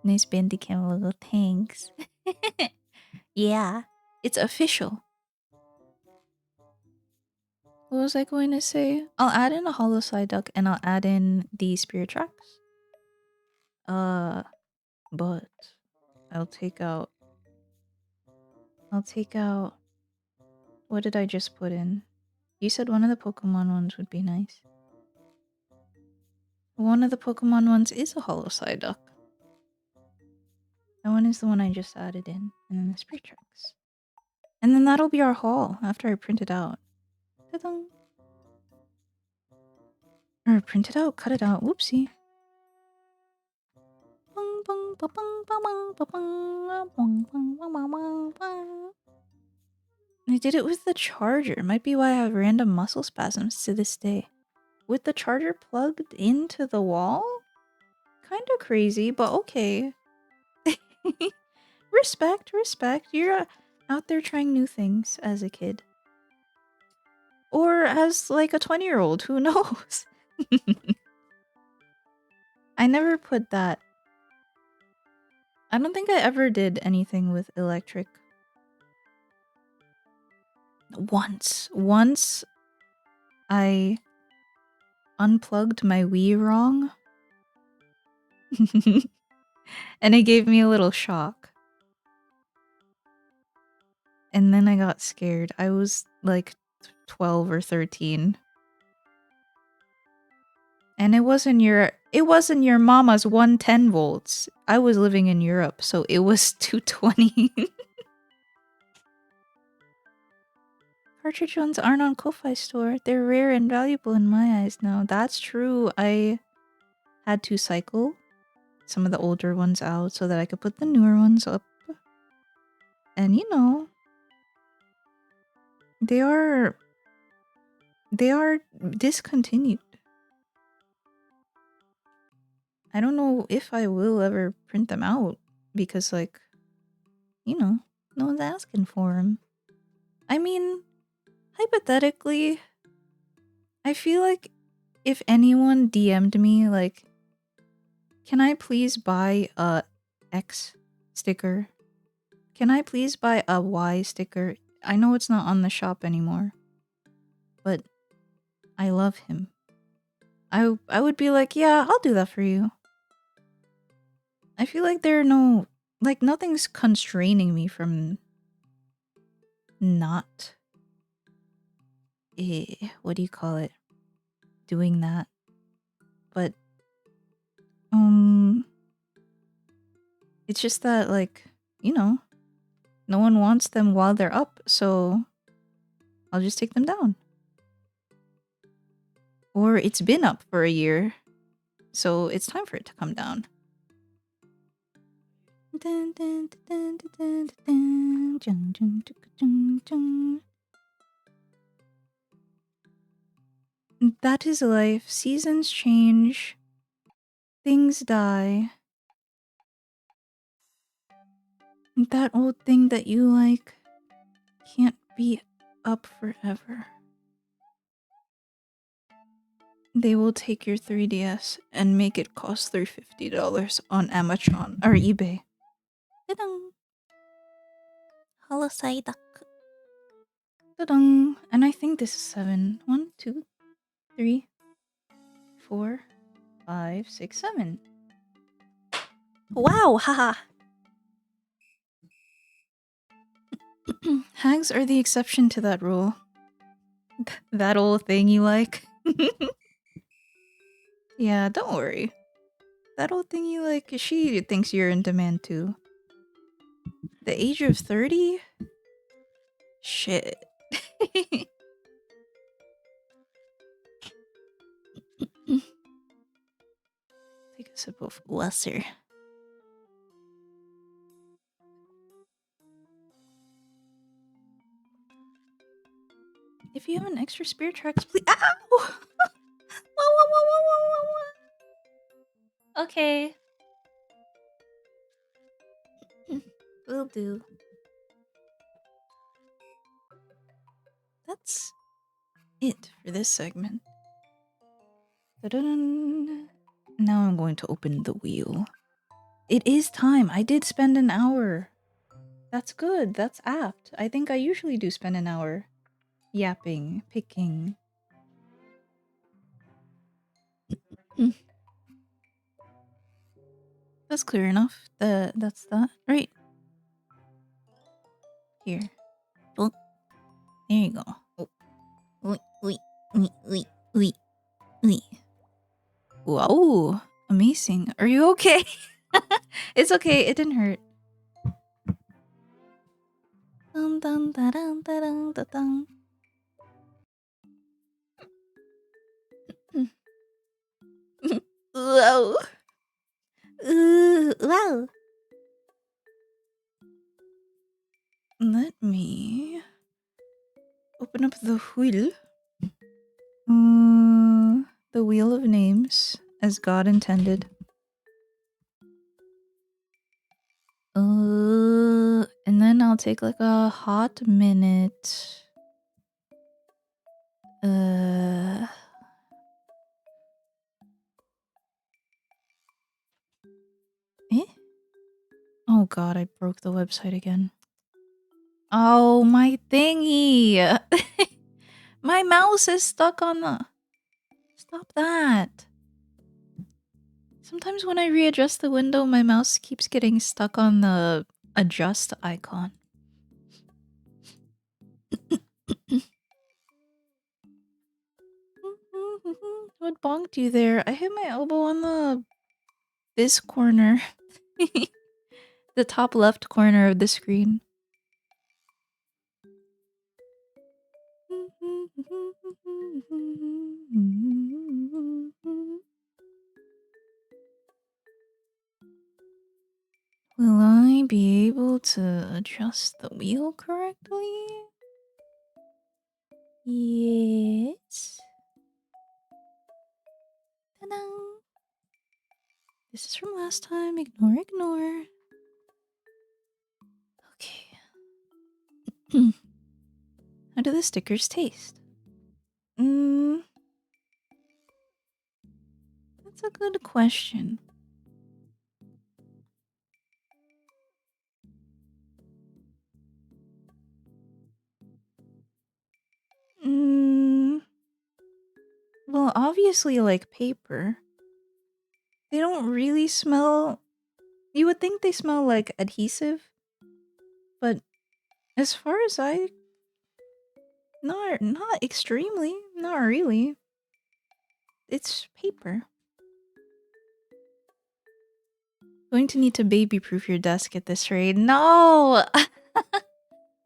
Nice Bandicam logo, thanks. Yeah, it's official. What was I going to say? I'll add in a hollow side duck and I'll add in the spirit tracks. But I'll take out. What did I just put in? You said one of the Pokemon ones would be nice. One of the Pokemon ones is a hollow side duck. That one is the one I just added in, and then the spirit tracks. And then that'll be our haul after I print it out. Ta-dun. Or print it out, cut it out. Whoopsie. I did it with the charger. Might be why I have random muscle spasms to this day. With the charger plugged into the wall? Kinda crazy, but okay. Respect, respect. You're out there trying new things as a kid. Or as like a 20-year-old, who knows? I never put that. I don't think I ever did anything with electric. Once I unplugged my Wii wrong. And it gave me a little shock. And then I got scared. I was like 12 or 13. And it wasn't your mama's 110 volts. I was living in Europe, so it was 220. Cartridge ones aren't on Ko-Fi store. They're rare and valuable in my eyes now. That's true. I had to cycle some of the older ones out so that I could put the newer ones up. And you know, they are discontinued. I don't know if I will ever print them out because, like, you know, no one's asking for them. I mean, hypothetically, I feel like if anyone DM'd me, like, can I please buy a X sticker? Can I please buy a Y sticker? I know it's not on the shop anymore, but I love him. I would be like, yeah, I'll do that for you. I feel like there are no, like, nothing's constraining me from not, what do you call it? Doing that. But, it's just that, like, you know, no one wants them while they're up, so I'll just take them down. Or it's been up for a year, so it's time for it to come down. That is life. Seasons change. Things die. That old thing that you like can't be up forever. They will take your 3DS and make it cost $350 on Amazon or eBay. Ta-dang! Holosaidak. Ta-dang! And I think this is 7. 1, 2, 3, 4, 5, 6, 7. Wow! Haha! Hags are the exception to that rule. That old thing you like? Yeah, don't worry. That old thing you like, she thinks you're in demand too. The age of 30? Shit. Take a sip of Wasser. If you have an extra Spirit Tracks, please. Ow! Whoa, whoa, whoa, whoa, whoa, whoa. Okay. Will do. That's it for this segment. Da-dun. Now I'm going to open the wheel. It is time. I did spend an hour. That's good. That's apt. I think I usually do spend an hour yapping, picking. That's clear enough. That's that. Right. Here. Oh, there you go. Oh. Oi, oi, oi, oi, oi, oi. Wow. Amazing. Are you okay? It's okay. It didn't hurt. Dun, dun, da, dun, da, dun, da, dun. Wow. Wow. Let me open up the wheel. The wheel of names, as God intended. And then I'll take like a hot minute. Eh? Oh god, I broke the website again. Oh, my thingy! My mouse is stuck on the... Stop that. Sometimes when I readjust the window, my mouse keeps getting stuck on the adjust icon. What bonked you there? I hit my elbow on this corner. The top left corner of the screen. Will I be able to adjust the wheel correctly? Yes. Ta-da! This is from last time. Ignore, ignore. Okay. How do the stickers taste? That's a good question. Well, obviously like paper. They don't really smell... You would think they smell like adhesive. But as far as not extremely. Not really. It's paper. Going to need to baby-proof your desk at this rate. No!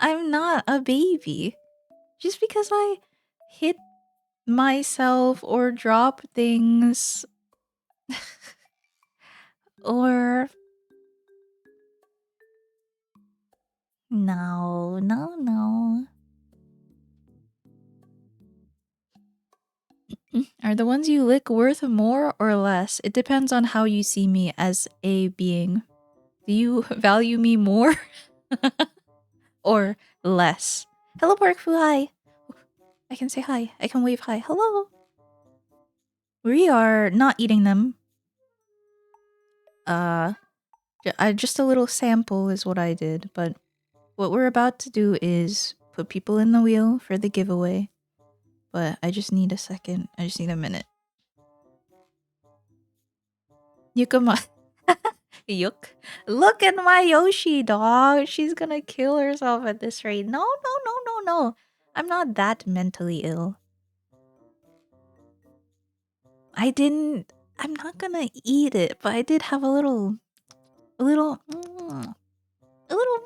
I'm not a baby. Just because I hit myself or drop things or... No, no, no. Are the ones you lick worth more or less? It depends on how you see me as a being. Do you value me more or less? Hello, Porkfu, hi. I can say hi. I can wave hi. Hello. We are not eating them. Just a little sample is what I did, but what we're about to do is put people in the wheel for the giveaway. But I just need a second. I just need a minute. Yukama. Yuk. Look at my Yoshi, dog. She's gonna kill herself at this rate. No, no, no, no, no. I'm not that mentally ill. I didn't. I'm not gonna eat it, but I did have a little. A little. A little.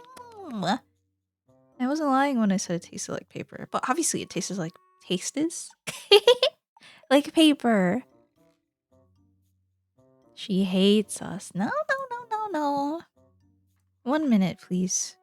I wasn't lying when I said it tasted like paper, but obviously it tastes like tastes like paper. She hates us. No, no, no, no, no. 1 minute, please.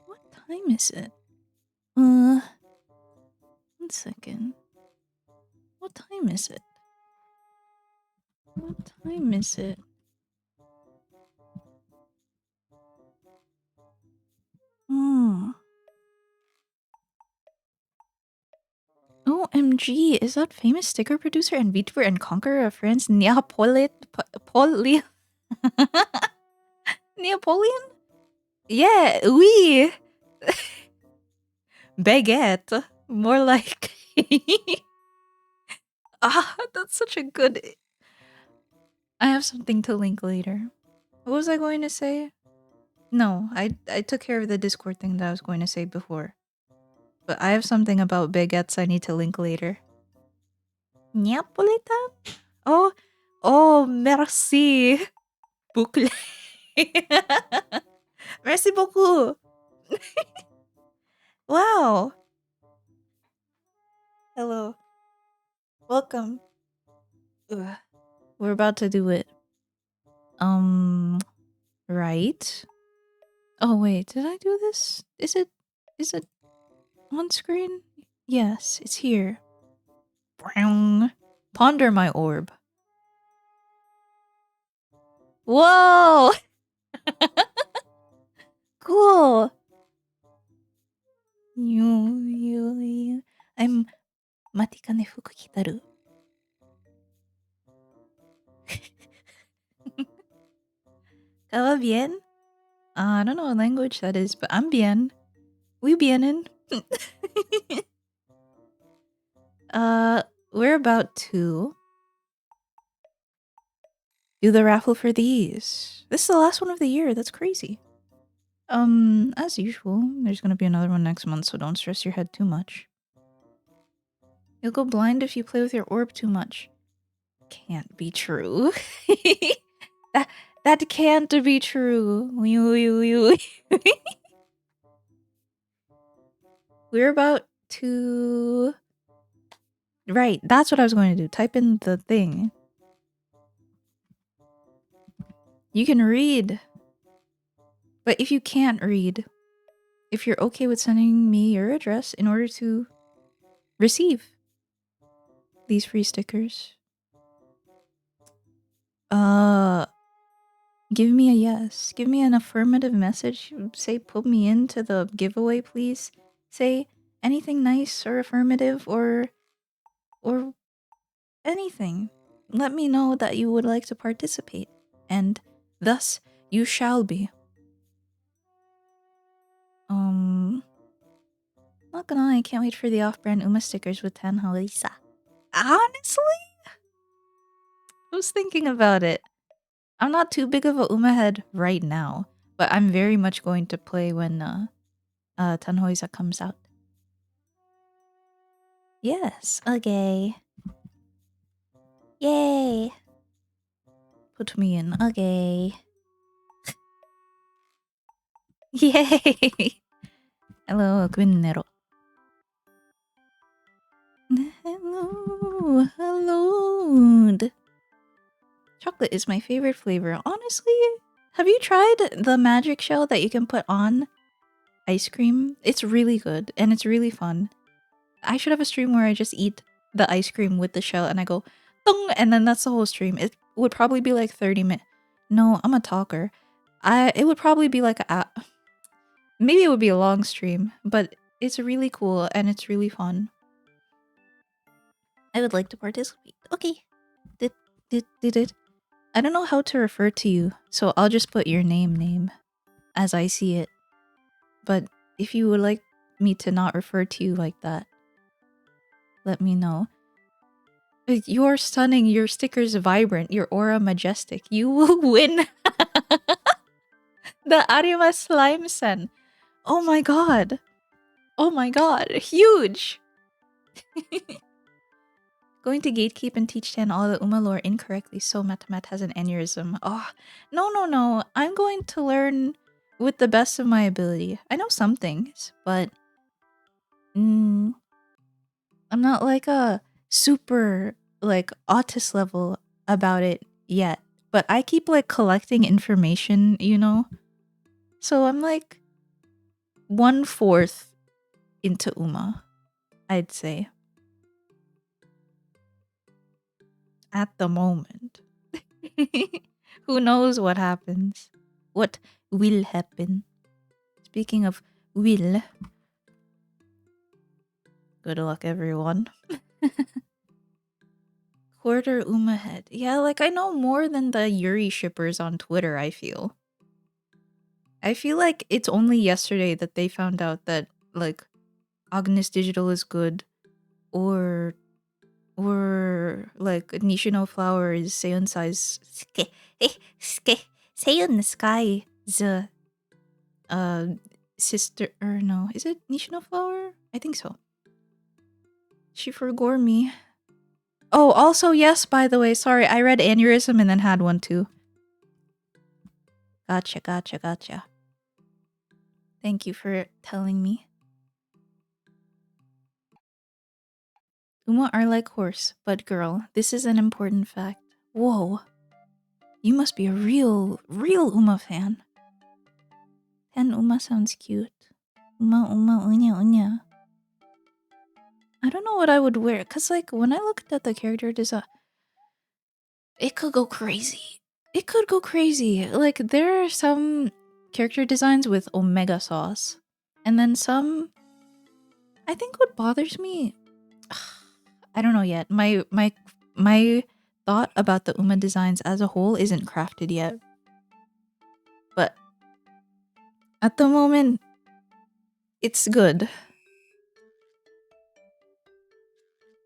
What time is it? 1 second. What time is it? What time is it? OMG, is that famous sticker producer and VTuber and conqueror of France, Neapolitan? Yeah, oui. Baguette. More like. That's such a good. I have something to link later. What was I going to say? No, I took care of the Discord thing that I was going to say before. But I have something about baguettes I need to link later. Neapolitan? Oh, merci. Boucle. Merci beaucoup. Wow. Hello. Welcome. Ugh. We're about to do it. Right. Oh wait, did I do this? Is it on screen? Yes, it's here. Brown. Ponder my orb. Whoa! Cool. I'm Matikane Fukukitaru. Hello, bien? I don't know what language that is, but I'm bien. We bienen. We're about to do the raffle for these. This is the last one of the year. That's crazy. As usual, there's gonna be another one next month, so don't stress your head too much. You'll go blind if you play with your orb too much. Can't be true. that can't be true. We're about to... Right, that's what I was going to do. Type in the thing. You can read. But if you can't read, if you're okay with sending me your address in order to receive these free stickers, give me a yes. Give me an affirmative message. Say, put me into the giveaway, please. Say anything nice or affirmative or anything. Let me know that you would like to participate, and thus you shall be. Not gonna lie, I can't wait for the off-brand Uma stickers with Tan Halisa. Honestly? I was thinking about it. I'm not too big of a Uma head right now, but I'm very much going to play when Tanhoisa comes out. Yes, okay. Yay! Put me in. Okay. Yay! Hello, Quinnero. Hello, hello. Chocolate is my favorite flavor. Honestly, have you tried the magic shell that you can put on ice cream? It's really good and it's really fun. I should have a stream where I just eat the ice cream with the shell and I go, dong, and then that's the whole stream. It would probably be like 30 minutes. No, I'm a talker. It would probably be like maybe it would be a long stream, but it's really cool and it's really fun. I would like to participate. Okay. Did. I don't know how to refer to you, so I'll just put your name as I see it. But if you would like me to not refer to you like that, let me know. You're stunning, your sticker's vibrant, your aura majestic. You will win the Arima Slime Sen. Oh my god. Oh my god. Huge. Going to gatekeep and teach Tan all the Uma lore incorrectly, so Matamat has an aneurysm. Oh, no. I'm going to learn with the best of my ability. I know some things, but I'm not like a super like autist level about it yet. But I keep like collecting information, you know? So I'm like 1/4 into Uma, I'd say. At the moment. Who knows what happens? What will happen? Speaking of will, good luck, everyone. Quarter Uma head. Yeah, like I know more than the Yuri shippers on Twitter, I feel. I feel like it's only yesterday that they found out that, like, Agnes Digital is good, or like Nishino Flower is Seiyun size Seiyun the Sky the sister, or no, is it Nishino Flower? I think so. She forgore me. Oh, also yes, by the way, sorry, I read aneurysm and then had one too. Gotcha. Thank you for telling me. Uma are like horse, but girl, this is an important fact. Whoa. You must be a real Uma fan. And Uma sounds cute. Uma, unya. I don't know what I would wear, cause like when I looked at the character design, it could go crazy. It could go crazy. Like there are some character designs with omega sauce, and then some. I think what bothers me, I don't know yet. My thought about the Uma designs as a whole isn't crafted yet, but at the moment, it's good.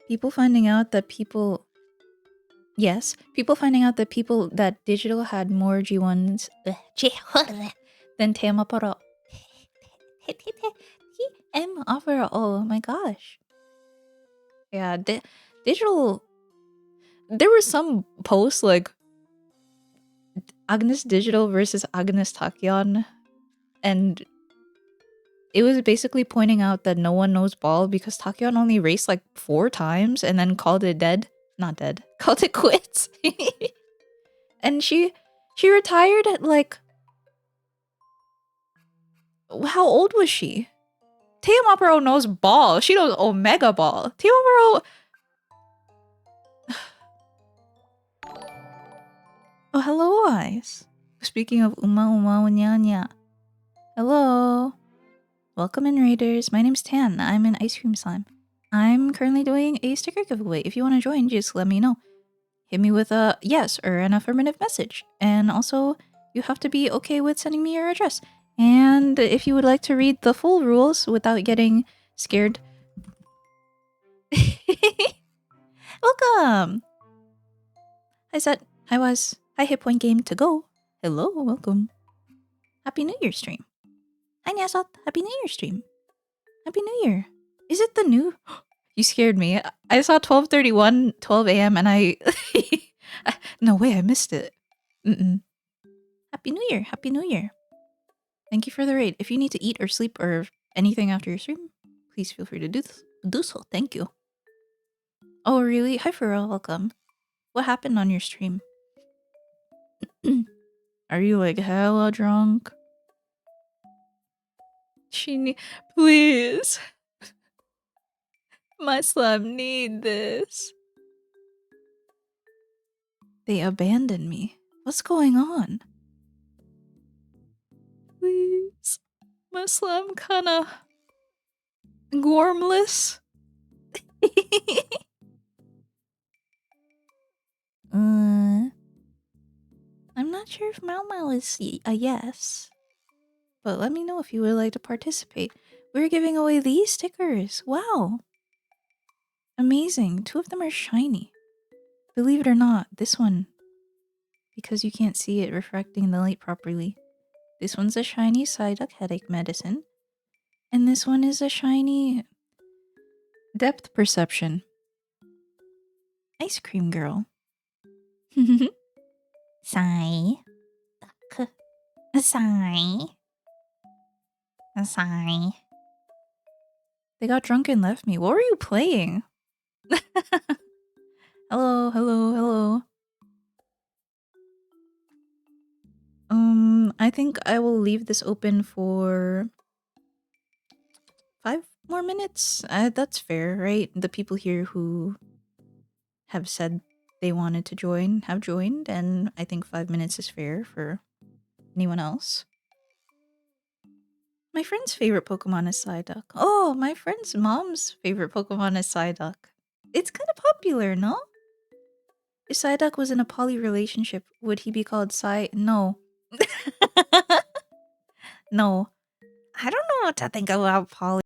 People finding out that people digital had more G1s than Teamapara. Opera. Oh my gosh. Yeah, digital. There were some posts like Agnes Digital versus Agnes Takyon, and it was basically pointing out that no one knows ball because Takyon only raced like 4 times and then called it dead. Not dead. Called it quits. And she retired at like, how old was she? Teamaparo knows ball. She knows Omega Ball. Teamaparo. Oh, hello, Ice. Speaking of Uma Unyanya. Hello. Welcome in, Raiders. My name's Tan. I'm an ice cream slime. I'm currently doing a sticker giveaway. If you want to join, just let me know. Hit me with a yes or an affirmative message. And also, you have to be okay with sending me your address. And if you would like to read the full rules without getting scared. Welcome! Hi, Zet. Hi, Was. Hi, Hit Point Game to go. Hello, welcome. Happy New Year stream. Hi, Nyasot. Happy New Year stream. Happy New Year. Is it the new? You scared me. I saw 12:31, 12 a.m. and I no way, I missed it. Mm-mm. Happy New Year. Happy New Year. Thank you for the raid. If you need to eat or sleep or anything after your stream, please feel free to do so. Thank you. Oh, really? Hi, Pharrell. Welcome. What happened on your stream? Are you like hella drunk? Please. My slime need this. They abandoned me. What's going on? Please. My slime kinda gormless. I'm not sure if Mau Mau is a yes. But let me know if you would like to participate. We're giving away these stickers. Wow. Amazing. 2 of them are shiny. Believe it or not, this one, because you can't see it refracting the light properly, this one's a shiny Psyduck headache medicine. And this one is a shiny depth perception. Ice cream girl. Sigh. Sigh. Sigh. They got drunk and left me. What were you playing? Hello, hello, hello. I think I will leave this open for 5 more minutes. That's fair, right? The people here who have said they wanted to join have joined, and I think 5 minutes is fair for anyone else. My friend's favorite Pokemon is Psyduck. Oh, my friend's mom's favorite Pokemon is Psyduck. It's kind of popular, no? If Psyduck was in a poly relationship, would he be called Psy? No. No. I don't know what to think about poly.